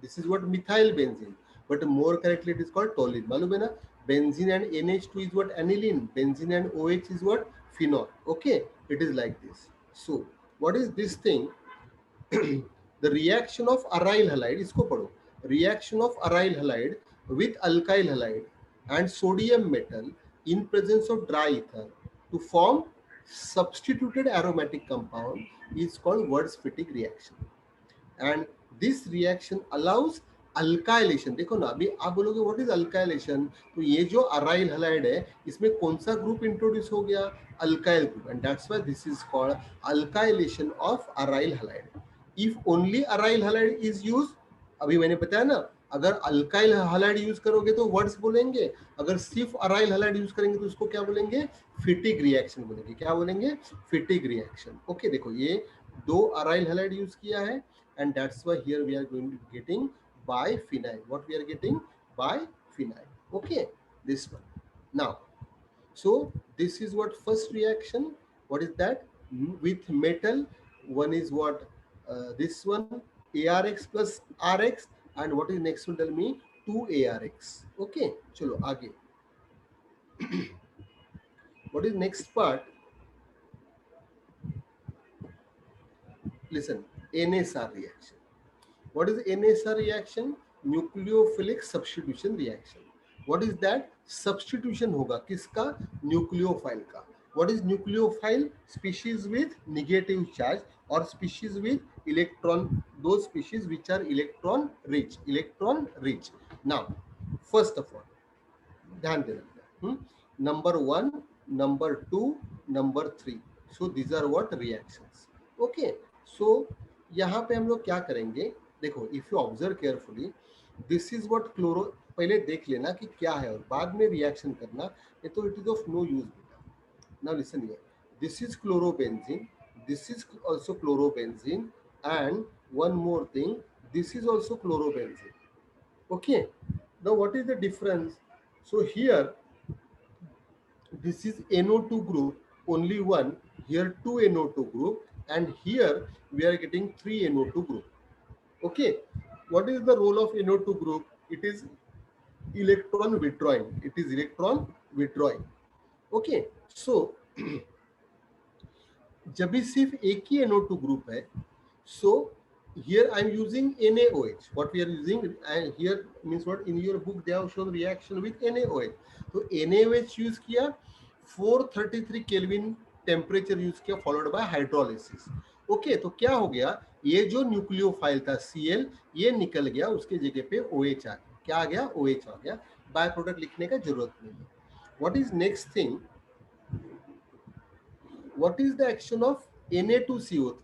This is what methyl benzene, but more correctly it is called toluene. मालूम है ना? Benzene and NH2 is what aniline, benzene and OH is what phenol. Okay, it is like this. So what is this thing? The reaction of aryl halide, इसको पढ़ो. Reaction of aryl halide with alkyl halide and sodium metal in presence of dry ether to form substituted aromatic compound is called Wurtz-Fittig reaction. And this reaction allows alkylation. देखो ना, अभी आप बोलोगे what is alkylation? तो ये जो aryl halide है इसमें कौन सा ग्रुप इंट्रोड्यूस हो गया? Alkyl group. And that's why this is called alkylation of aryl halide. If only aryl halide is used, अभी मैंने बताया ना, अगर अल्काइल हलाइड यूज करोगे तो वर्ड्स बोलेंगे, अगर सिर्फ अराइल हलाइड यूज करेंगे तो उसको क्या बोलेंगे? फिटिग रिएक्शन बोलेंगे. क्या बोलेंगे? फिटिग रिएक्शन. ओके, देखो ये दो अराइल हलाइड यूज किया है and that's why here we are going to getting biphenyl. What we are getting? Biphenyl. Okay, this one. Now, so this is what first reaction. What is that? With metal, one is what? This one, ARX plus RX, and what is next one? Tell me. 2ARX. Okay, chalo आगे. What is next part? Listen, NSR reaction. What is NSR reaction? Nucleophilic substitution reaction. What is that? Substitution होगा किसका? Nucleophile का. What is nucleophile? Species with negative charge or species with electron. Those species which are electron rich. Electron rich. Now, first of all, ध्यान देना. Number 1, number 2, number 3. So these are what reactions. Okay. So यहाँ पे हम लोग क्या करेंगे? देखो, if you observe carefully, this is what chloro. पहले देख लेना कि क्या है और बाद में रिएक्शन करना, ये तो it is of no use बेटा. Now listen here, this is chlorobenzene, this is also chlorobenzene, and one more thing, this is also chlorobenzene. Okay, now what is the difference? So here this is NO2 group, only one. Here 2 NO2 group, and here we are getting 3 NO2 group. Okay, what is the role of NO2 group? It is electron withdrawing. It is electron withdrawing. Okay, so जब भी सिर्फ एक ही NO2 group है, so here I am using NaOH. What we are using here means what? In your book they have shown reaction with NaOH. तो NaOH use किया, 433 kelvin temperature use किया, followed by hydrolysis. Okay, तो क्या हो गया? ये जो nucleophile था Cl, ये निकल गया, उसके जगह पे OH आ गया. क्या आ गया? OH आ गया. बाय प्रोडक्ट लिखने का जरूरत नहीं है. What is next thing? what is the action of Na2CO3?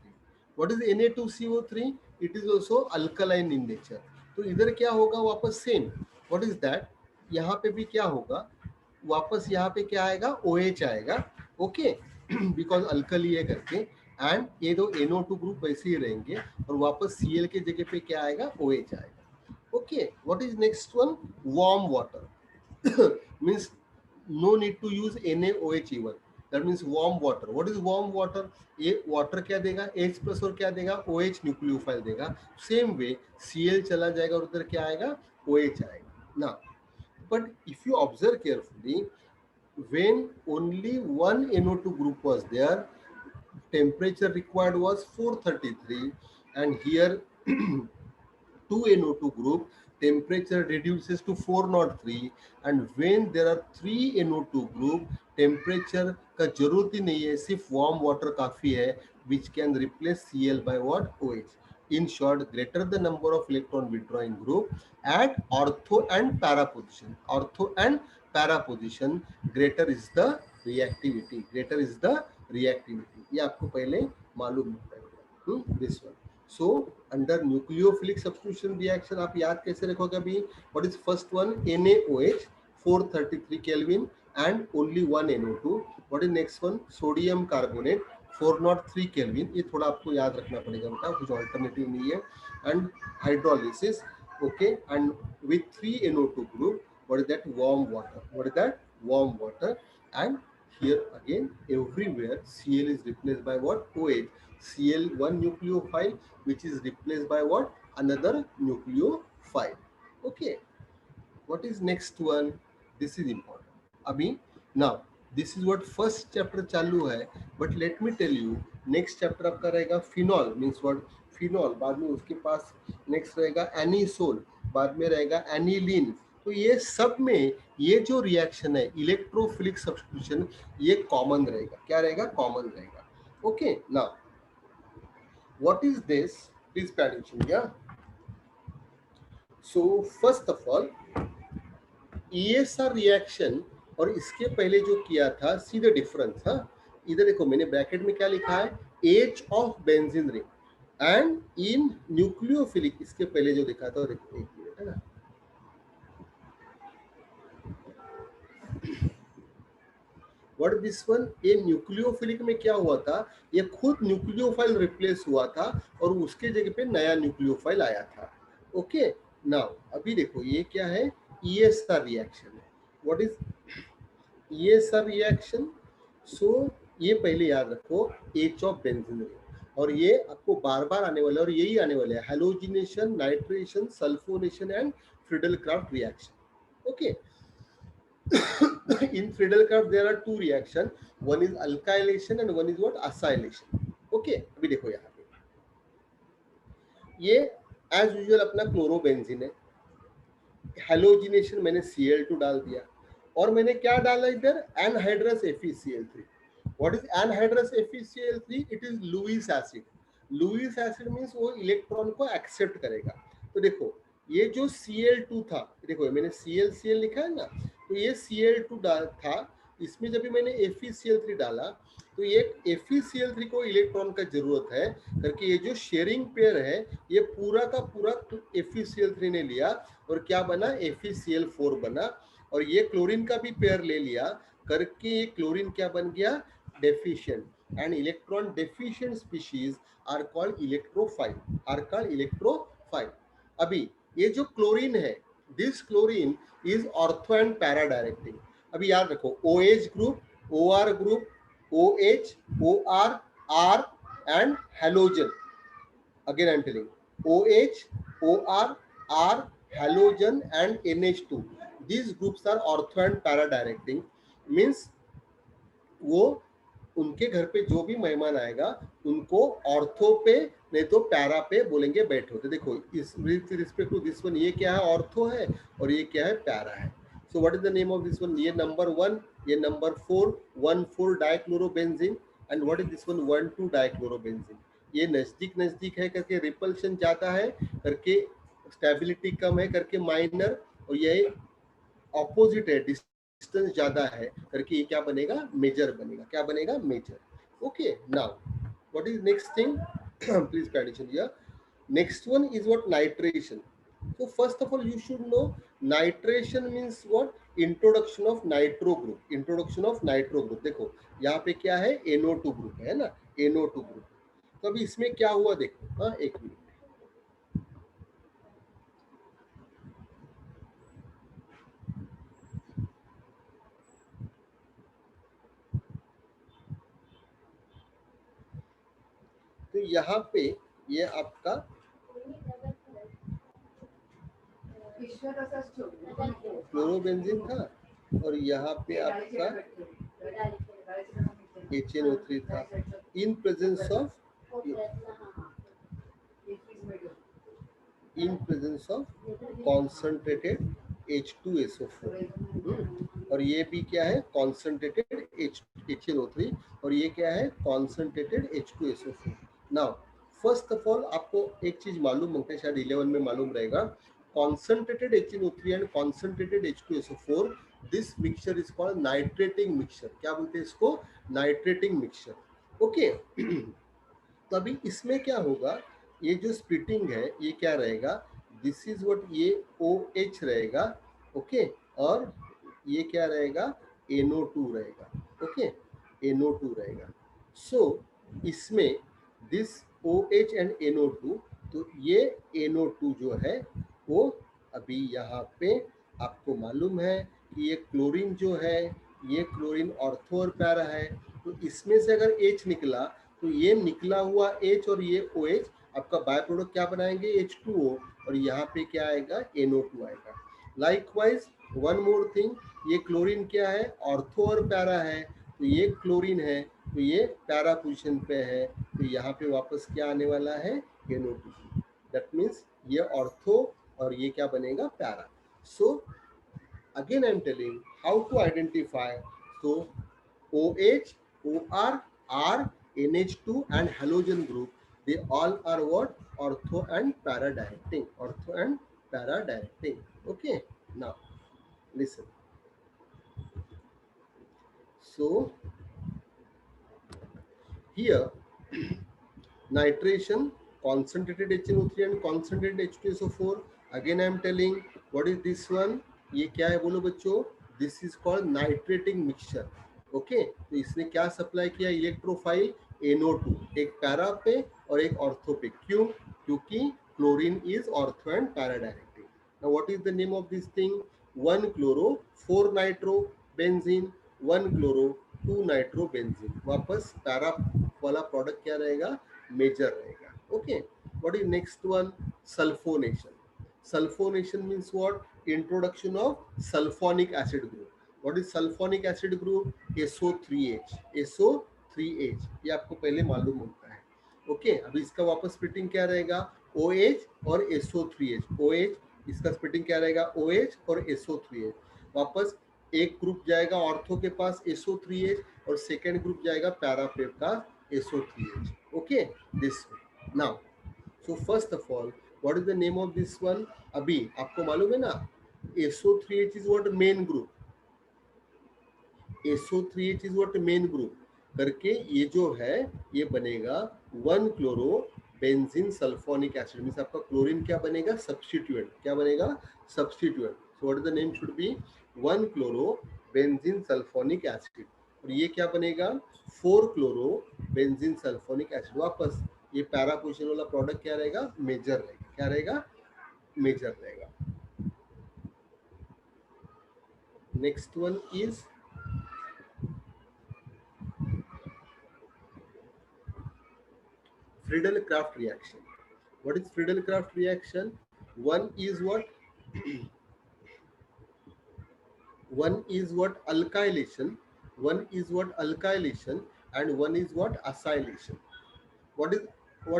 What is Na2CO3? It is also alkaline in nature. तो इधर क्या होगा वापस सेम. What is that? यहाँ पे भी क्या होगा, वापस यहाँ पे क्या आएगा, OH आएगा. ओके, बिकॉज अल्कली है करके. एंड ये दो NO2 ग्रुप वैसे ही रहेंगे और वापस Cl के जगह पे क्या आएगा, OH आएगा. Okay, what is next one? Warm water. Means no need to use NaOH even. That means warm water. What is warm water? ये water क्या देगा, H plus और क्या देगा, OH न्यूक्लियोफाइल देगा. Same way Cl चला जाएगा और उधर क्या आएगा, OH आएगा. Now, but if you observe carefully, when only one NO2 group was there, temperature required was 433, and here 2 NO2 group, temperature reduces to 403, and when there are 3 NO2 group, temperature का जरूरत ही नहीं है, सिर्फ warm water काफी है, which can replace Cl by what, OH. In short, greater the number of electron withdrawing group at ortho and para position. Ortho and para position, greater is the reactivity. Greater is the reactivity. ये आपको पहले मालूम होता है. This one. So under nucleophilic substitution reaction आप याद कैसे रखोगे अभी? What is first one? NaOH 433 Kelvin and only one NO2. What is next one? Sodium carbonate 403 Kelvin. ये थोड़ा आपको याद रखना पड़ेगा बेटा, कुछ alternative नहीं है. And hydrolysis, okay, and with 3 NO2 group. What is that? Warm water. What is that? Warm water. And here again everywhere Cl is replaced by what? OH. Cl one nucleophile which is replaced by what? Another nucleophile. Okay, what is next one? This is important. Abhi, now this is what first chapter चालू है, but let me tell you next chapter आपका रहेगा phenol. Means what? Phenol. बाद में उसके पास next रहेगा anisole, बाद में रहेगा aniline. तो ये सब में ये जो रिएक्शन है इलेक्ट्रोफिलिक सब्स्टिट्यूशन, ये कॉमन रहेगा. क्या रहेगा? कॉमन रहेगा. Okay, now what is this? Please pay attention. Yeah, so first of all ESR reaction और इसके पहले जो किया था, सी द डिफरेंस. हाँ, इधर देखो मैंने ब्रैकेट में क्या लिखा है, H of benzene ring, and in nucleophilic इसके पहले जो लिखा था, देखो एक मिनट है ना, व्हाट दिस वन, ये न्यूक्लियोफिलिक में क्या हुआ था, ये खुद न्यूक्लियोफाइल रिप्लेस हुआ था और उसके जगह पे नया न्यूक्लियोफाइल आया था. ओके, नाउ अभी देखो ये क्या है, ESR रिएक्शन है. What is ESR reaction? So ये पहले याद रखो, H ऑफ बेंजीन रिंग, और ये आपको बार बार आने वाला है और यही आने वाला है, halogenation, nitration, sulphonation and Friedel-Crafts reaction. Okay, in Friedel-Crafts there are two reaction, one is alkylation and one is what, acylation. Okay, अभी देखो यहाँ पे ये as usual अपना क्लोरोबेंजीन है, हैलोजिनेशन मैंने Cl2 डाल दिया और मैंने क्या डाला इधर, anhydrous FeCl3. What is anhydrous FeCl3? It is Lewis acid. Lewis acid means वो इलेक्ट्रॉन को एक्सेप्ट करेगा. तो देखो ये जो Cl2 था, देखो मैंने Cl लिखा है ना, तो ये Cl2 था, इसमें जब भी मैंने FeCl3 डाला तो ये FeCl3 को इलेक्ट्रॉन का जरूरत है करके ये जो शेयरिंग पेयर है ये पूरा का पूरा FeCl3 ने लिया और क्या बना, FeCl4 बना, और ये क्लोरीन का भी पेयर ले लिया करके ये क्लोरीन क्या बन गया, deficient. And electron deficient species are called electrophile. अभी ये जो क्लोरीन है, this chlorine is ortho and para directing. अभी याद रखो, OH group, OR group, OH, OR, R and halogen. Again I am telling, OH, OR, R, halogen and NH2. These groups are ortho and para directing. Means वो उनके घर पे जो भी मेहमान आएगा उनको ऑर्थो पे नहीं तो पैरा पे बोलेंगे बैठो. तो देखो इस रिस्पेक्ट टू दिस वन, ये क्या है, ऑर्थो है और ये क्या है, पैरा है. सो what is the name of this one, ये नंबर 1, ये number 4, 1,4 dichlorobenzene, and what is this one, 1,2 dichlorobenzene. ये नजदीक है करके रिपल्शन ज्यादा है करके स्टेबिलिटी कम है करके माइनर, और ये ऑपोजिट है, डिस्टेंस ज्यादा है करके ये क्या बनेगा, मेजर बनेगा. क्या बनेगा, major. Okay, now what is next thing? Please pay attention here. Next one is what? Nitration. So first of all, you should know nitration means what? Introduction of nitro group. Introduction of nitro group. देखो यहाँ पे क्या है? NO2 group है ना, NO2 group. तो अभी इसमें क्या हुआ देखो, हाँ एक मिनट. तो यहाँ पे ये आपका क्लोरोबेंजीन था और यहाँ पे आपका HNO3 था इन प्रेजेंस ऑफ कॉन्सेंट्रेटेड H2SO4 और ये भी क्या है? कॉन्सेंट्रेटेड HNO3 और ये क्या है? Concentrated H2SO4. Now first of all आपको एक चीज मालूम होता है, शायद 11 में मालूम रहेगा. Concentrated HNO3 and concentrated H2SO4, this mixture is called nitrating mixture. क्या बोलते हैं इसको? Nitrating mixture. ओके. तो अभी इसमें क्या होगा? ये जो स्प्लिटिंग है ये क्या रहेगा? दिस इज व्हाट, ये OH रहेगा. ओके. और ये क्या रहेगा? NO2 रहेगा. ओके, NO2 रहेगा. सो इसमें दिस OH एंड NO2, तो ये NO2 जो है वो अभी यहाँ पे आपको मालूम है कि ये क्लोरीन जो है, ये क्लोरीन ऑर्थो और पैरा है. तो इसमें से अगर H निकला तो ये निकला हुआ H और ये OH आपका बाय प्रोडक्ट क्या बनाएंगे? H2O और यहाँ पे क्या आएगा? NO2 आएगा. लाइकवाइज वन मोर थिंग, ये क्लोरीन क्या है? ऑर्थो और पैरा है. तो ये क्लोरीन है तो ये पैरा पोजिशन पे है, तो यहाँ पे वापस क्या आने वाला है? NO2. दैट मीन्स ये ऑर्थो और ये क्या बनेगा? Para. So again I am telling how to identify. So OH, OR, R, NH2 and halogen group, they all are what? Ortho and para directing. Ortho and para directing. Okay, now listen. So here nitration, concentrated HNO3 and concentrated H2SO4. Again I am telling what is this one? ये क्या है बोलो बच्चों? This is called nitrating mixture. Okay. तो इसने क्या supply किया? Electrophile NO2, एक पैरा पे और एक ऑर्थो पे. क्यों? क्योंकि chlorine is ortho and para directing. Now what is the name of this thing? 1 chloro 4 nitro benzene, 1 chloro 2 nitro benzene. वापस पैरा वाला प्रोडक्ट क्या रहेगा? मेजर रहेगा. Okay. What is next one? Sulphonation. Sulfonation means what? Introduction of sulfonic acid group. What is sulfonic acid group? SO3H. SO3H ये आपको पहले मालूम होता है. ओके. अभी इसका वापस स्प्लिटिंग क्या रहेगा? OH और SO3H. OH इसका स्प्लिटिंग क्या रहेगा? OH और SO3H. वापस एक ग्रुप जाएगा ऑर्थो के पास SO3H और सेकेंड ग्रुप जाएगा पैरा पे का SO3H. Okay. This now. So first of all what is the name of this one? अभी आपको मालूम है ना, SO3H is what? Main group. SO3H is what? Main group करके ये जो है ये बनेगा 1 chloro benzene sulphonic acid. Means आपका क्लोरीन क्या बनेगा? सब्स्टिट्यूएंट. क्या बनेगा? Substituent. So what is the name should be? 1 chloro benzene sulphonic acid. और ये क्या बनेगा? 4 क्लोरो बेंजीन सल्फोनिक एसिड. वापस ये पैरा पोजिशन वाला प्रोडक्ट क्या रहेगा? मेजर रहेगा. क्या रहेगा? मेजर रहेगा. Next one is Friedel-Crafts reaction. What is Friedel-Crafts reaction? One is what? One is what? Alkylation. One is what? Alkylation and one is what? Acylation. What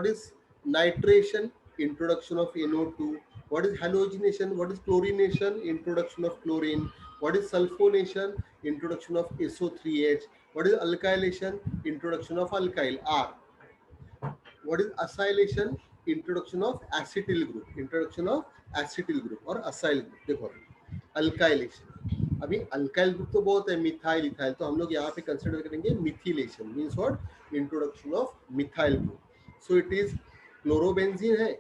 is nitration? Introduction of NO2. What is halogenation? What is chlorination? Introduction of chlorine. What is sulfonation? Introduction of SO3H. What is alkylation? Introduction of alkyl R. What is acylation? Introduction of acetyl group. Introduction of acetyl group or acyl group. देखो alkylation. अभी alkyl group तो बहुत है, methyl ethyl, तो हम लोग यहाँ पे कंसिडर करेंगे methylation, means what, introduction of methyl group. So it is chlorobenzene है,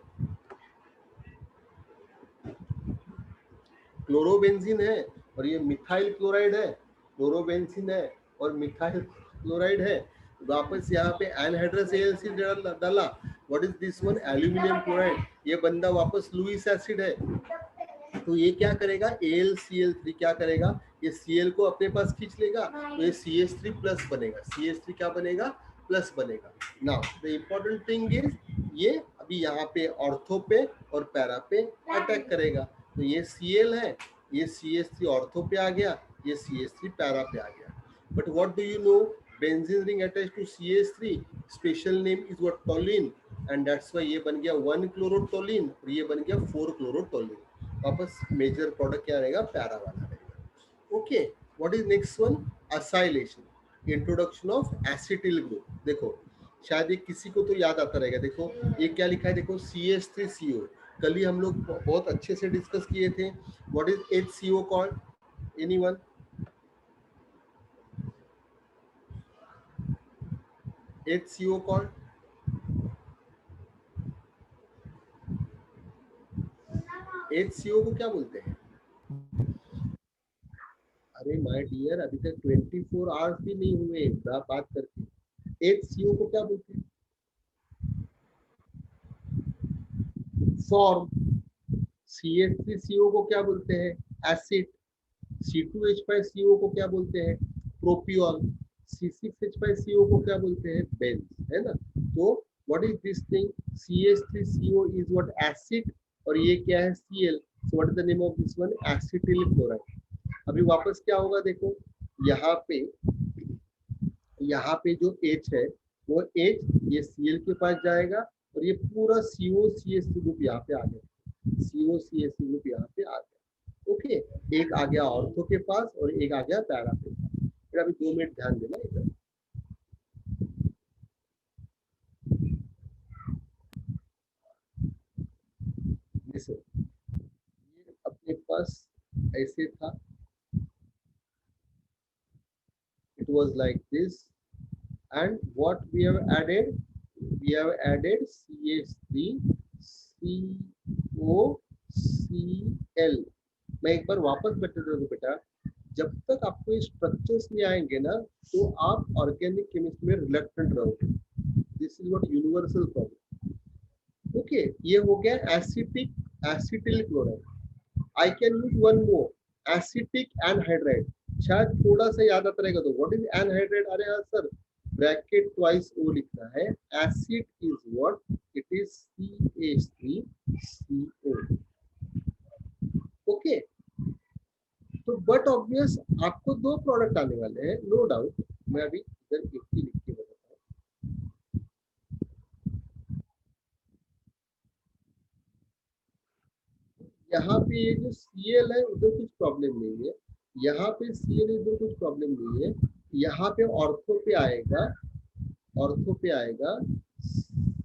क्लोरोबेंजीन है, और ये मिथाइल क्लोराइड है, क्लोरोबेंजीन है और मिथाइल क्लोराइड है। वापस यहाँ पे एनहाइड्रस AlC डाला, what is this one, aluminium chloride, ये बंदा वापस लुईस एसिड है। तो ये क्या करेगा, AlCl3 क्या करेगा, ये Cl को अपने पास खींच लेगा, तो ये CH3 प्लस बनेगा, CH3 क्या बनेगा, प्लस बनेगा। Now the important thing is ये अभी यहाँ पे ऑर्थो पे और पैरा पे अटैक करेगा, तो ये Cl है, ये CH3 ऑर्थो पे आ गया, ये CH3 पैरा पे आ गया। But what do you know, benzene ring attach to CH3, special name is what, toluene, and that's why ये बन गया 1 क्लोरोटोलिन और ये बन गया 4 क्लोरोटोलिन। वापस मेजर प्रोडक्ट क्या रहेगा, पैरा वाला रहेगा। Okay, what is next one, acylation, introduction of acetyl group. देखो शायद ये किसी को तो याद आता रहेगा, देखो ये क्या लिखा है, देखो CH3CO, कल ही हम लोग बहुत अच्छे से डिस्कस किए थे। What is HCO called, anyone, HCO called, HCO को क्या बोलते हैं? अरे माय डियर, अभी तक 24 आवर्स भी नहीं हुए बात करके। HCO को क्या बोलते हैं? फॉर्म। CH3CO को क्या बोलते हैं, एसिड। C2H5CO को क्या बोलते हैं, प्रोपियोल। C6H5CO को क्या बोलते हैं, बेंज, है ना। तो what is this thing, CH3CO is what, acid, और ये क्या है, Cl। So what is the name of this one, acetyl chloride. अभी वापस क्या होगा, देखो यहाँ पे जो H है वो H ये Cl के पास जाएगा, और ये पूरा COCH3 ग्रुप यहाँ पे आ गया, COCH3 ग्रुप यहाँ पे आ गया। ओके, एक आ गया ऑर्थो के पास और एक आ गया पैरा के पास। फिर अभी 2 मिनट ध्यान देना इधर। ये अपने पास ऐसे था, it was like this, and what we have added, we have added CH3 COCl। मैं एक बार वापस बता दूं बेटा, जब तक आपको ये स्ट्रक्चर्स नहीं आएंगे ना, तो आप ऑर्गेनिक केमिस्ट्री में रिलक्टेंट रहोगे। This is what universal problem. Okay, ये हो गया acetic acetyl chloride. I can use one more, acetic anhydride, शायद थोड़ा सा याद आता रहेगा। तो व्हाट इज एनहाइड्राइड, अरे हाँ सर, ब्रैकेट ट्वाइस ओ लिखना है, acid is what, it is CH3CO। Okay, तो बट ऑब्वियस आपको 2 प्रोडक्ट आने वाले हैं, नो डाउट। मैं अभी इधर एक ही लिख के बताता हूँ। यहाँ पे ये जो Cl है उधर कुछ प्रॉब्लम नहीं है, यहाँ पे Cl इधर कुछ प्रॉब्लम नहीं है। यहाँ पे ऑर्थो पे आएगा, ऑर्थो पे आएगा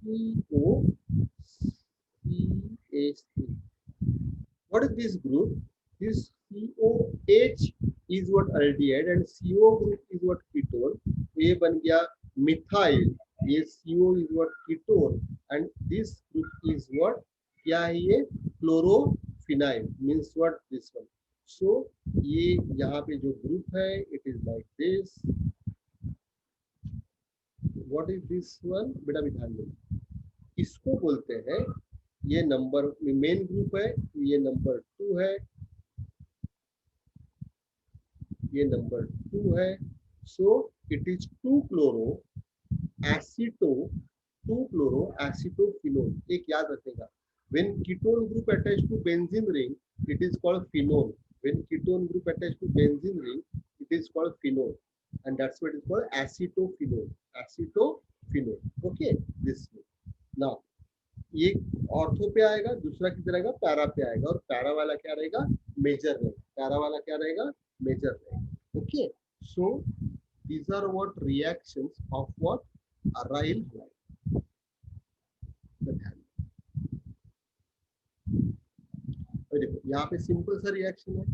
COCH3। What is this group? This COH is what aldehyde and CO group is what ketone. तो ये बन गया मिथाइल, ये CO is what ketone and this group is what, क्या है ये, chlorophenyl, means what, this one. So ये यहाँ पे जो ग्रुप है, it is like this. What is this one? बेटा भी ध्यान देना, इसको बोलते हैं, ये नंबर मेन ग्रुप है, ये नंबर 2 है, ये नंबर 2 है। So it is 2 chloro acetophenol. एक याद रखेगा, when ketone group attached to benzene ring it is called phenol, when ketone group attached to benzene ring it is called phenol, and that's what is called acetophenol, okay, this way. Now ये ortho पे आएगा, दूसरा किधर आएगा, para पे आएगा, और para वाला क्या रहेगा, मेजर रहेगा, पैरा वाला क्या रहेगा, मेजर रहेगा। Okay, so these are what reactions of what, aryl halide। देखो यहाँ पे सिंपल सा रिएक्शन है,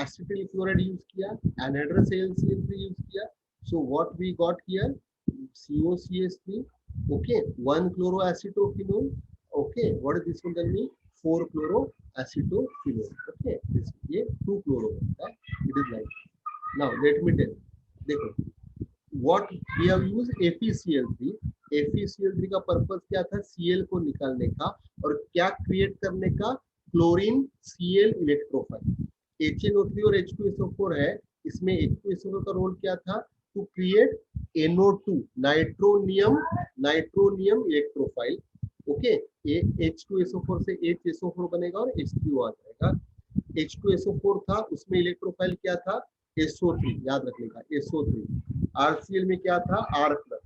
एसिटिल क्लोराइड यूज किया, एनहाइड्रस AlCl3 यूज किया, so what we got here COCH3, okay, 1 chloroacetophenol, okay, what is this one tell me, 4 chloroacetophenol, okay, this ये 2 chloro है, it is like, now let me tell, देखो what we have used FeCl3, FeCl3 का purpose क्या था, Cl को निकालने का और क्या क्रिएट करने का, क्लोरीन Cl इलेक्ट्रोफाइल, HNO3 और H2SO4 है, इसमें H2SO4 का रोल क्या था, to create NO2 nitronium electrophile, okay, H2SO4 से HSO4 बनेगा और H3O आ जाएगा, H2SO4 था उसमें इलेक्ट्रोफाइल क्या था, SO3, याद रखने का SO3, RCl में क्या था R प्लस,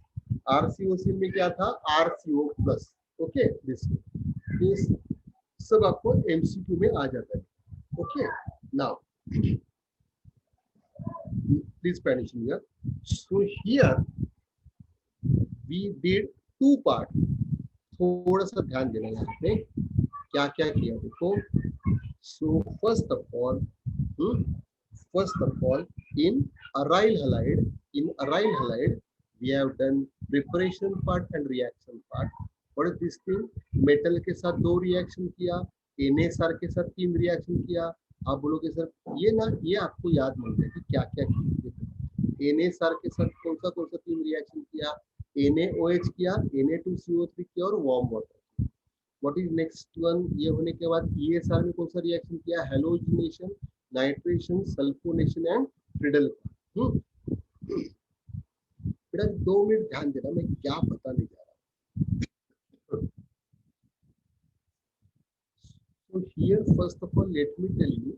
RCOCl में क्या था RCO प्लस, ओके, दिस सब आपको MCQ में आ जाता है, okay, now please pay attention here. So here we did 2 part. थोड़ा सा ध्यान देना यहाँ पे क्या क्या किया देखो. So first of all in aryl halide we have done preparation part and reaction part. What is this thing? Metal के साथ 2 रिएक्शन किया, NaSR के साथ 3 रिएक्शन किया. आप बोलोगे सर ये ना, ये आपको याद नहीं है कि क्या क्या किया. NaSR के साथ कौन सा 3 रिएक्शन किया, NaOH किया, Na2CO3 किया और warm water. What is next one, ये होने के बाद ESR में कौन सा रिएक्शन किया, halogenation, nitration, sulphonation and Friedel. बेटा 2 मिनट ध्यान देना, मैं क्या बताने जा रहा हूँ. So here first of all let me tell you,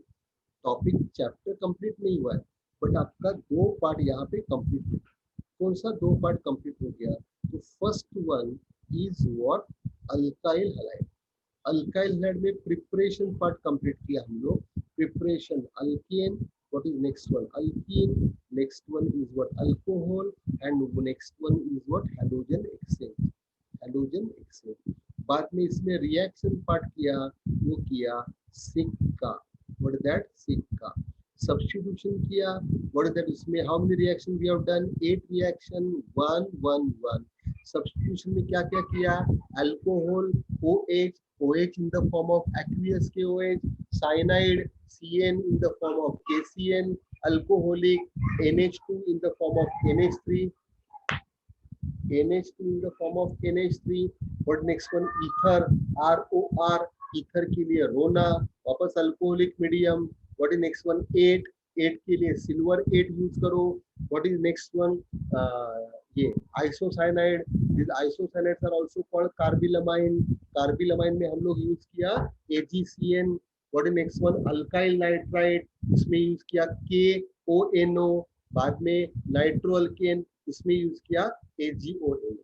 topic chapter complete नहीं हुआ है बट आपका 2 पार्ट यहाँ पे कंप्लीट हो गया. कौन सा 2 पार्ट कंप्लीट हो गया, तो first one is what, alkyl halide. Alkyl halide में प्रिपरेशन पार्ट कंप्लीट किया हम लोग, preparation alkane, what is next one, alkene, next one is what, alcohol and next one is what, halogen exchange, halogen exchange. बाद में इसमें reaction part किया, वो किया सिक्का, व्हाट इज दैट, सिक्का. सब्स्टिट्यूशन किया, व्हाट इज दैट, इसमें how many reaction we have done, 8 reaction, 1 1 1. Substitution में क्या क्या किया, alcohol OH, OH in the form of aqueous KOH, cyanide CN in the form of KCN, alcoholic NH2 in the form of NH3, NH2 in the form of NH3. What next one, ether, ROR, ether के लिए रोना, वापस alcoholic medium. What is next one, 8 के लिए silver 8 use करो. What is next one, ये isocyanide. This isocyanides are also called carbylamine. Carbylamine में हम लोग यूज किया AgCN. What is next one, alkyl nitride, इसमें यूज किया KONO. बाद में नाइट्रोअल्केन, उसमें यूज किया AgONO.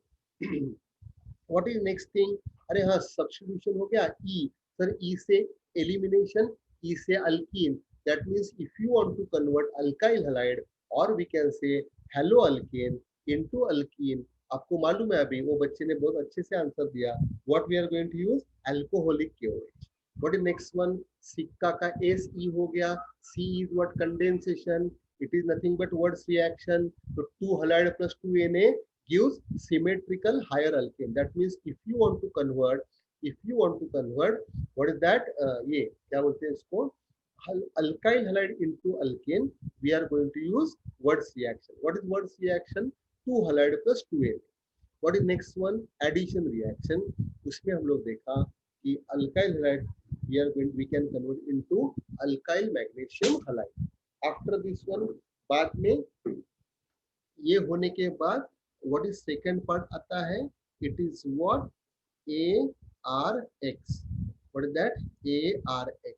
What is next thing, अरे हाँ सब्स्टिट्यूशन हो गया. E, सर E से एलिमिनेशन, E से alkyne. That means if you want to convert alkyl halide or we can say haloalkane into alkene, आपको मालूम है अभी वो बच्चे ने बहुत अच्छे से आंसर दिया. What we are going to use, alcoholic KOH. What is next one, सिक्का का SE हो गया. C is what, condensation. It is nothing but words reaction. So 2 halide plus 2 Na gives symmetrical higher alkane. That means if you want to convert, what is that, ये क्या बोलते हैं इसको, alkyl halide into alkane, we are going to use Wurtz reaction. What is Wurtz reaction, 2 halide plus 2 Na. What is next one, addition reaction. उसमें हम लोग देखा कि alkyl halide we can convert into alkyl magnesium halide. After this one, बाद में ये होने के बाद what is second part आता है, it is what, ARX. What is that, ARX.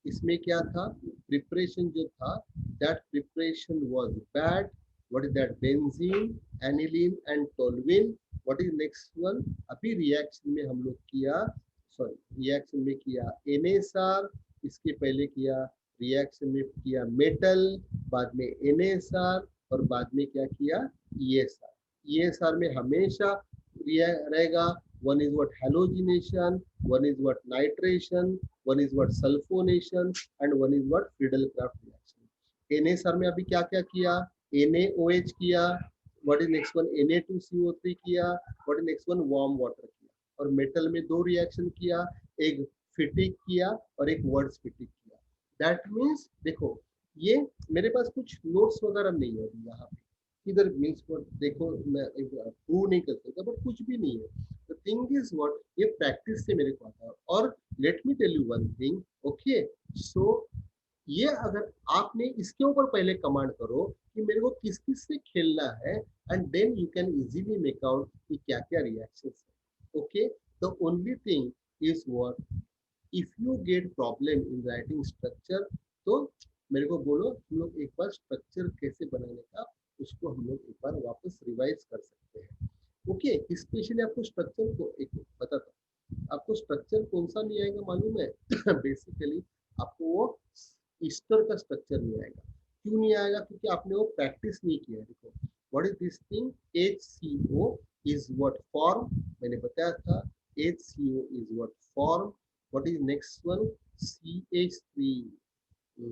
इसमें क्या था, प्रिपरेशन जो था, that preparation was bad. What is that, benzene, aniline and toluene. What is next one, अभी रिएक्शन में हम लोग किया, रिएक्शन में किया NaSR, इसके पहले किया रिएक्शन में किया मेटल, बाद में NaSR और बाद में क्या किया ESR. ESR में हमेशा रहेगा, one is what, halogenation, one is what, nitration, one is what sulphonation and one is what Friedel-Crafts reaction. NA में अभी क्या क्या किया, NaOH किया, what is next one Na2CO3 किया, what is next one warm water किया, और metal में 2 रिएक्शन किया, एक फिटिक किया और एक वर्ड्स फिटिक किया। दैट मीन्स देखो ये मेरे पास कुछ नोट्स वगैरह नहीं है अभी यहाँ पे, इधर मीन्स देखो मैं प्रूव नहीं कर सकता बट कुछ भी नहीं है। द थिंग इज व्हाट, ये प्रैक्टिस से मेरे को आता है। और let me tell you one thing, okay, so ये अगर आपने इसके ऊपर पहले कमांड करो कि मेरे को किस किस से खेलना है, and then you can easily make out कि क्या क्या रिएक्शंस है। Okay, the only thing is what, if you get problem in writing structure तो मेरे को बोलो, हम लोग एक बार स्ट्रक्चर कैसे बनाने का उसको हम लोग एक बार वापस रिवाइज कर सकते हैं। ओके, स्पेशली आपको स्ट्रक्चर को एक बताता हूँ, आपको स्ट्रक्चर कौन सा नहीं आएगा मालूम है बेसिकली आपको वो ईस्टर का स्ट्रक्चर नहीं आएगा। क्यों नहीं आएगा? क्योंकि आपने वो प्रैक्टिस नहीं किया है। देखो what is this thing, HCO is what form, मैंने बताया था HCO is what form. What is next one, CH3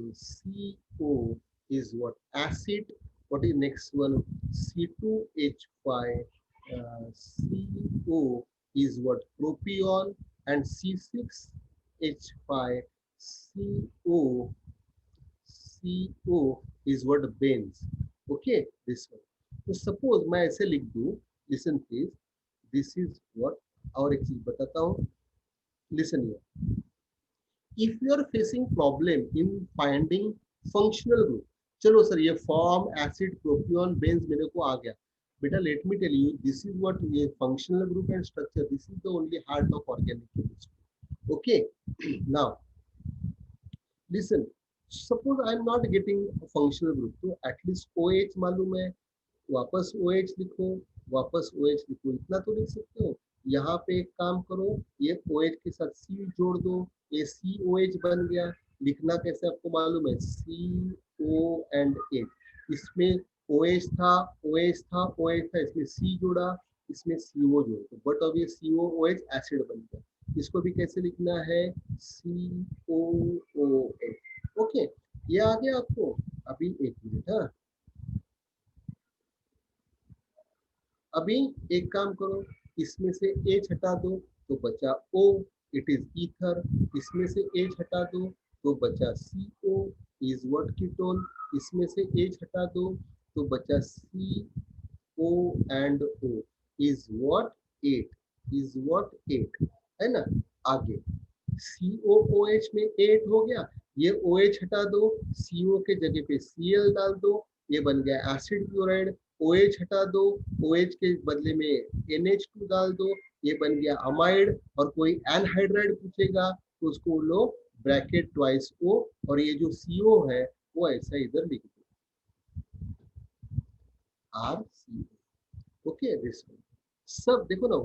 CO is what acid. What is next one, C2H5 CO is what propion, and C6H5 CO is what benzene. Okay, this one. तो suppose मैं ऐसे लिख दूं, listen please, this is what, और एक चीज बताता हूँ, listen here. If you are facing problem in finding functional group, चलो सर ये फॉर्म, एसिड, प्रोपियन, बेंज मेरे को आ गया बेटा, let me tell you this is what ये functional group and structure, this is the only heart of organic chemistry. Okay, now listen, suppose I am not getting functional group, तो at least OH मालूम है, वापस OH लिखो, वापस OH लिखो, इतना तो लिख सकते हो। यहाँ पे एक काम करो, ये OH के साथ C जोड़ दो, ये COH बन गया। लिखना कैसे आपको मालूम है, CO and H, इसमें OH था, OH था, OH था, इसमें C जोड़ा, इसमें CO जोड़ दो, बट अब ये COOH एसिड बन गया। इसको भी कैसे लिखना है, COOH। ओके, ये आ गया आपको। अभी एक मिनट, हाँ, अभी एक काम करो, इसमें से H हटा दो तो बचा O, इट इज ईथर। इसमें से H हटा दो तो बचा CO इज व्हाट कीटोन। इसमें से H हटा दो तो बचा CO and O is what 8, is what 8, है ना। आगे COOH में 8 हो गया, ये OH हटा दो, CO के जगह पे Cl डाल दो, ये बन गया एसिड क्लोराइड। OH हटा दो, OH के बदले में NH2 डाल दो, ये बन गया अमाइड। और कोई एनहाइड्राइड पूछेगा तो उसको लो ब्रैकेट ट्वाइस O, और ये जो CO है वो ऐसा इधर लिख दो RCO। ओके, दिस सब देखो ना,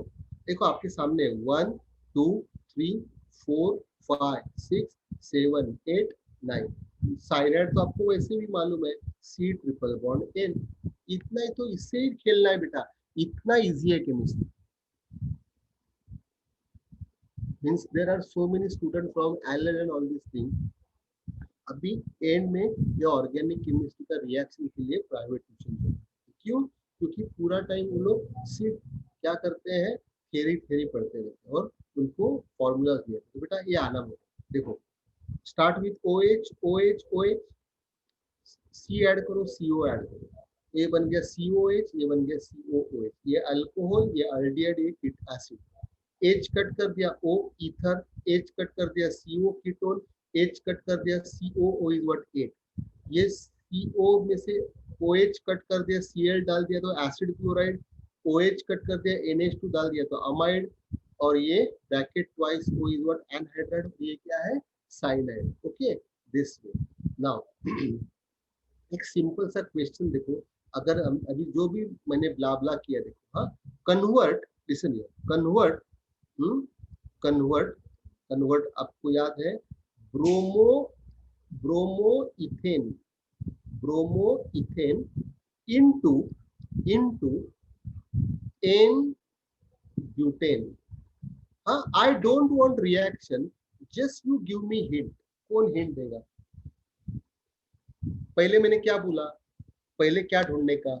देखो आपके सामने 1 2 3 4 5 6 7 8 9, साइनाइड तो आपको वैसे भी मालूम है, C ट्रिपल बॉन्ड N। इतना ही तो, इससे ही खेलना है बेटा, इतना इजी है chemistry. Means there are so many students from Ireland and all these things. अभी एंड में ये ऑर्गेनिक केमिस्ट्री का रिएक्शन के लिए प्राइवेट ट्यूशन, क्यों? क्योंकि पूरा टाइम वो लोग सिर्फ क्या करते हैं, थ्योरी पढ़ते रहते हैं और उनको फॉर्मूलाज दिए। तो बेटा ये आना होगा, देखो start with OH, OH, OH, C add करो, CO ऐड करो, ये बन गया COH, ये बन गया COOH, ये अल्कोहल, ये अल्डिहाइड, ये एसिड। H कट कर दिया O ईथर, H कट कर दिया CO कीटोन, H कट कर दिया COO इज व्हाट 8। ये CO में से OH कट कर दिया, Cl डाल दिया तो एसिड क्लोराइड, OH कट कर दिया, NH2 डाल दिया तो अमाइड, और ये bracket twice O is what anhydride, ये क्या है, cyanide. Okay, this way. Now एक सिंपल सा क्वेश्चन देखो, अगर अभी जो भी मैंने ब्ला ब्ला किया देखो, हाँ, convert, listen here, convert, convert आपको याद है, ब्रोमोइथेन इनटू N ब्यूटेन। हाँ, I don't want reaction, just you give me hint, कौन हिंट देगा? पहले मैंने क्या बोला, पहले क्या ढूंढने का?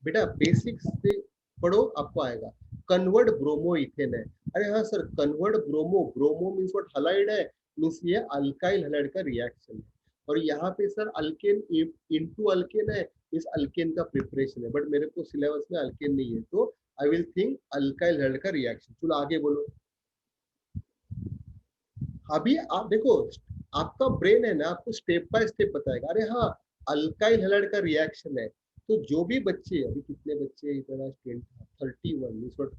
बेटा बेसिक्स से पढ़ो, आपको आएगा। कन्वर्ट ब्रोमो इथेन है। अरे हाँ sir, convert bromo, bromo means what? Halide है, मीन्स ये अल्काइल हलाइड का रिएक्शन है। और यहाँ पे सर अल्केन इनटू अल्केन है, इस अल्केन का प्रिपरेशन है, बट मेरे को सिलेबस में अल्केन नहीं है, तो I will think alkyl halide का रिएक्शन। चलो आगे बोलो। अभी आप देखो, आपका ब्रेन है ना, आपको स्टेप बाय स्टेप बताएगा। अरे हाँ, अल्काइल हैलाइड का रिएक्शन है, तो जो भी बच्चे, अभी कितने बच्चे इतना 31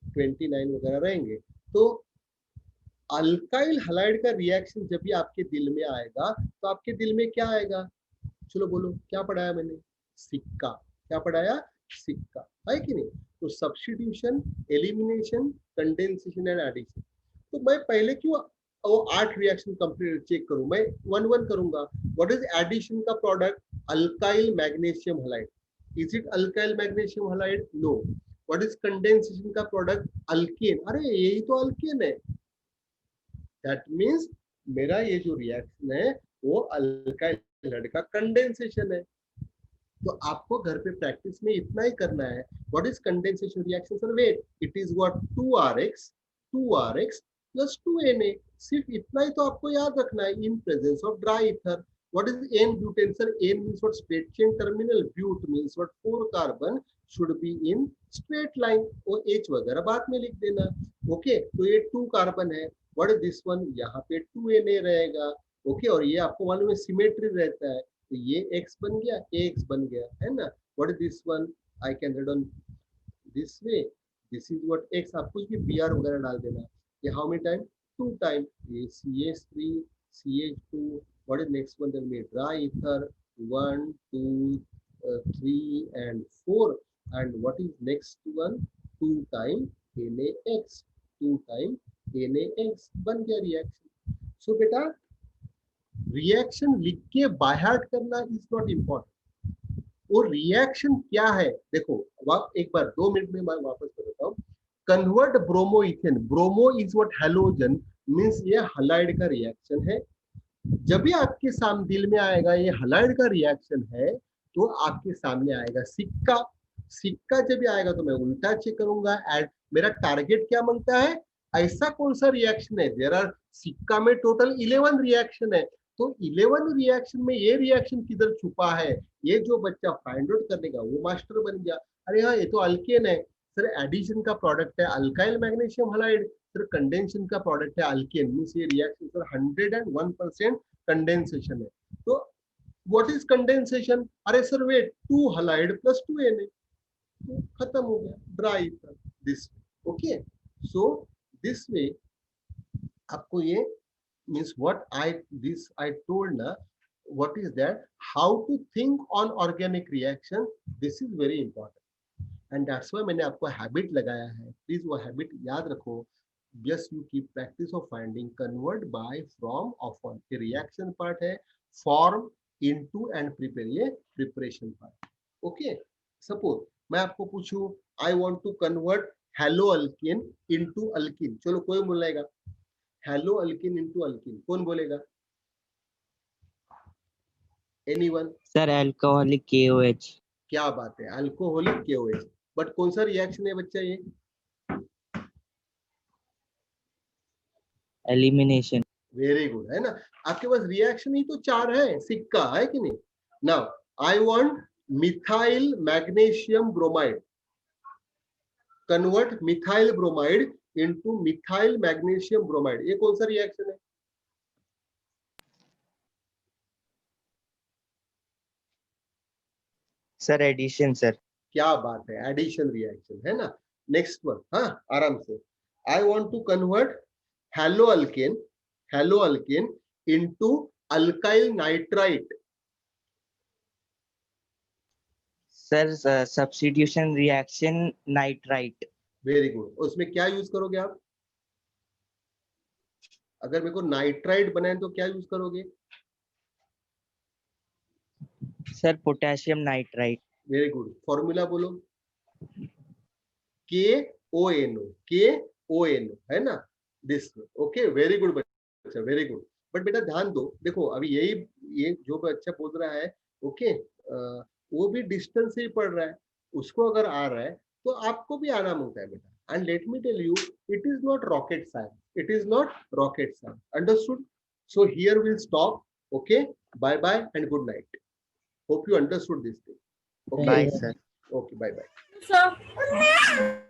29 वगैरह रहेंगे, तो अल्काइल हैलाइड का रिएक्शन जब भी आपके दिल में आएगा, तो आपके दिल में क्या आएगा? चलो बोलो, क्या पढ़ाया मैंने? सिक्का। क्या पढ़ाया? सिक्का, है कि नहीं? तो substitution, elimination, condensation and addition. तो मैं पहले क्यों वो 8 रिएक्शन कंप्लीट चेक करूं? मैं 1-1 करूंगा। व्हाट इज एडिशन का product? Alkyl magnesium halide. Is it alkyl magnesium halide? No. What is condensation का प्रोडक्ट? अल्केन। अरे यही तो अल्केन है। दैट मींस मेरा ये जो रिएक्शन है वो अल्काइल हैलाइड का कंडेंसेशन है। तो आपको घर पे प्रैक्टिस में इतना ही करना है। What is condensation reaction? Sir wait, it is what? 2RX plus 2Na। सिर्फ इतना ही तो आपको याद रखना है, in presence of dry ether. What is n butane? Sir n means what? Straight chain terminal. But means what? 4 carbon should be in straight line. और H वगैरह बाद में लिख देना। ओके, तो ये 2 कार्बन है। What is this one? यहाँ पे 2Na रहेगा। ओके, और ये आपको मालूम है सिमेट्री रहता है, तो ये x बन गया, ax बन गया, है ना? What is this one? I can write on this way, this is what x। आप कुछ भी Br वगैरह डाल देना। ये हाउ मेनी टाइम? 2 टाइम। ये CH3, CH2। What is next one? Then dry ether 1 2 3 and 4। and what is next one? 2 time NaX, 2 time NaX बन गया रिएक्शन। सो बेटा रिएक्शन लिख के बाय हार्ट करना इज नॉट इम्पोर्टेंट। वो रिएक्शन क्या है देखो, एक बार 2 मिनट में मैं वापस बताता हूँ। Convert bromo ethane, bromo is what? Halogen, means ये हलाइड का रिएक्शन है। जब भी आपके सामने दिल में आएगा ये हलाइड का रिएक्शन है, तो आपके सामने आएगा सिक्का। सिक्का जब भी आएगा तो मैं उल्टा चेक करूंगा। एड मेरा टारगेट क्या मांगता है? ऐसा कौन सा रिएक्शन है? देयर आर, सिक्का में टोटल 11 रिएक्शन है, तो 11 रिएक्शन में ये रिएक्शन किधर छुपा है? ये जो बच्चा फाइंड आउट करने का वो मास्टर बन गया। अरे हाँ, ये तो अल्केन है। सर एडिशन का प्रोडक्ट है alkyl magnesium halide. Sir condensation का प्रोडक्ट है अल्केन, मींस ये रिएक्शन सर 101% कंडेंसेशन है। तो व्हाट इज कंडेंसेशन? अरे sir wait, 2 halide plus 2Na, तो खत्म हो गया, dry ether. This okay, so this way आपको ये means what I told na, what is that, how to think on organic reaction, this is very important and that's why मैंने आपको habit लगाया है। प्लीज वो हैबिट याद रखो। just you keep practice of finding convert by from of on। ये reaction part है, form into and prepare ये प्रिपरेशन पार्ट। ओके, सपोज मैं आपको पूछूं I want to convert halo alkyne into alkyne, चलो कोई बोलेगा हेलो अल्किन इनटू अल्किन, कौन बोलेगा? एनीवन?
Sir alcoholic KOH।
क्या बात है, अल्कोहलिक KOH। बट कौन सा रिएक्शन है बच्चा ये?
एलिमिनेशन।
वेरी गुड, है ना? आपके पास रिएक्शन ही तो 4 है, सिक्का है कि नहीं? Now I want methyl magnesium bromide, convert methyl bromide into methyl magnesium bromide, ये कौन सा रिएक्शन है?
Sir addition sir.
क्या बात है, एडिशन रिएक्शन, है ना? नेक्स्ट वन, हाँ आराम से। I want to convert halo alkane into alkyl nitrite.
Sir substitution reaction nitrite.
Very good, उसमें क्या यूज करोगे आप? अगर मेरे को नाइट्राइट बनाए तो क्या यूज करोगे?
Sir potassium nitrite.
Very good, formula बोलो। KONO, है ना? This okay, very good. अच्छा, वेरी गुड। बट बेटा ध्यान दो, देखो अभी ये जो बच्चा बोल रहा है, ओके, वो भी डिस्टेंस से ही पढ़ रहा है, उसको अगर आ रहा है तो आपको भी आना मांगता है बेटा। And let me tell you, it is not rocket science, it is not rocket science, understood? So here will stop, okay, bye bye and good night. Hope you understood this thing. Okay.
Bye, sir.
Okay, bye bye.
Sir.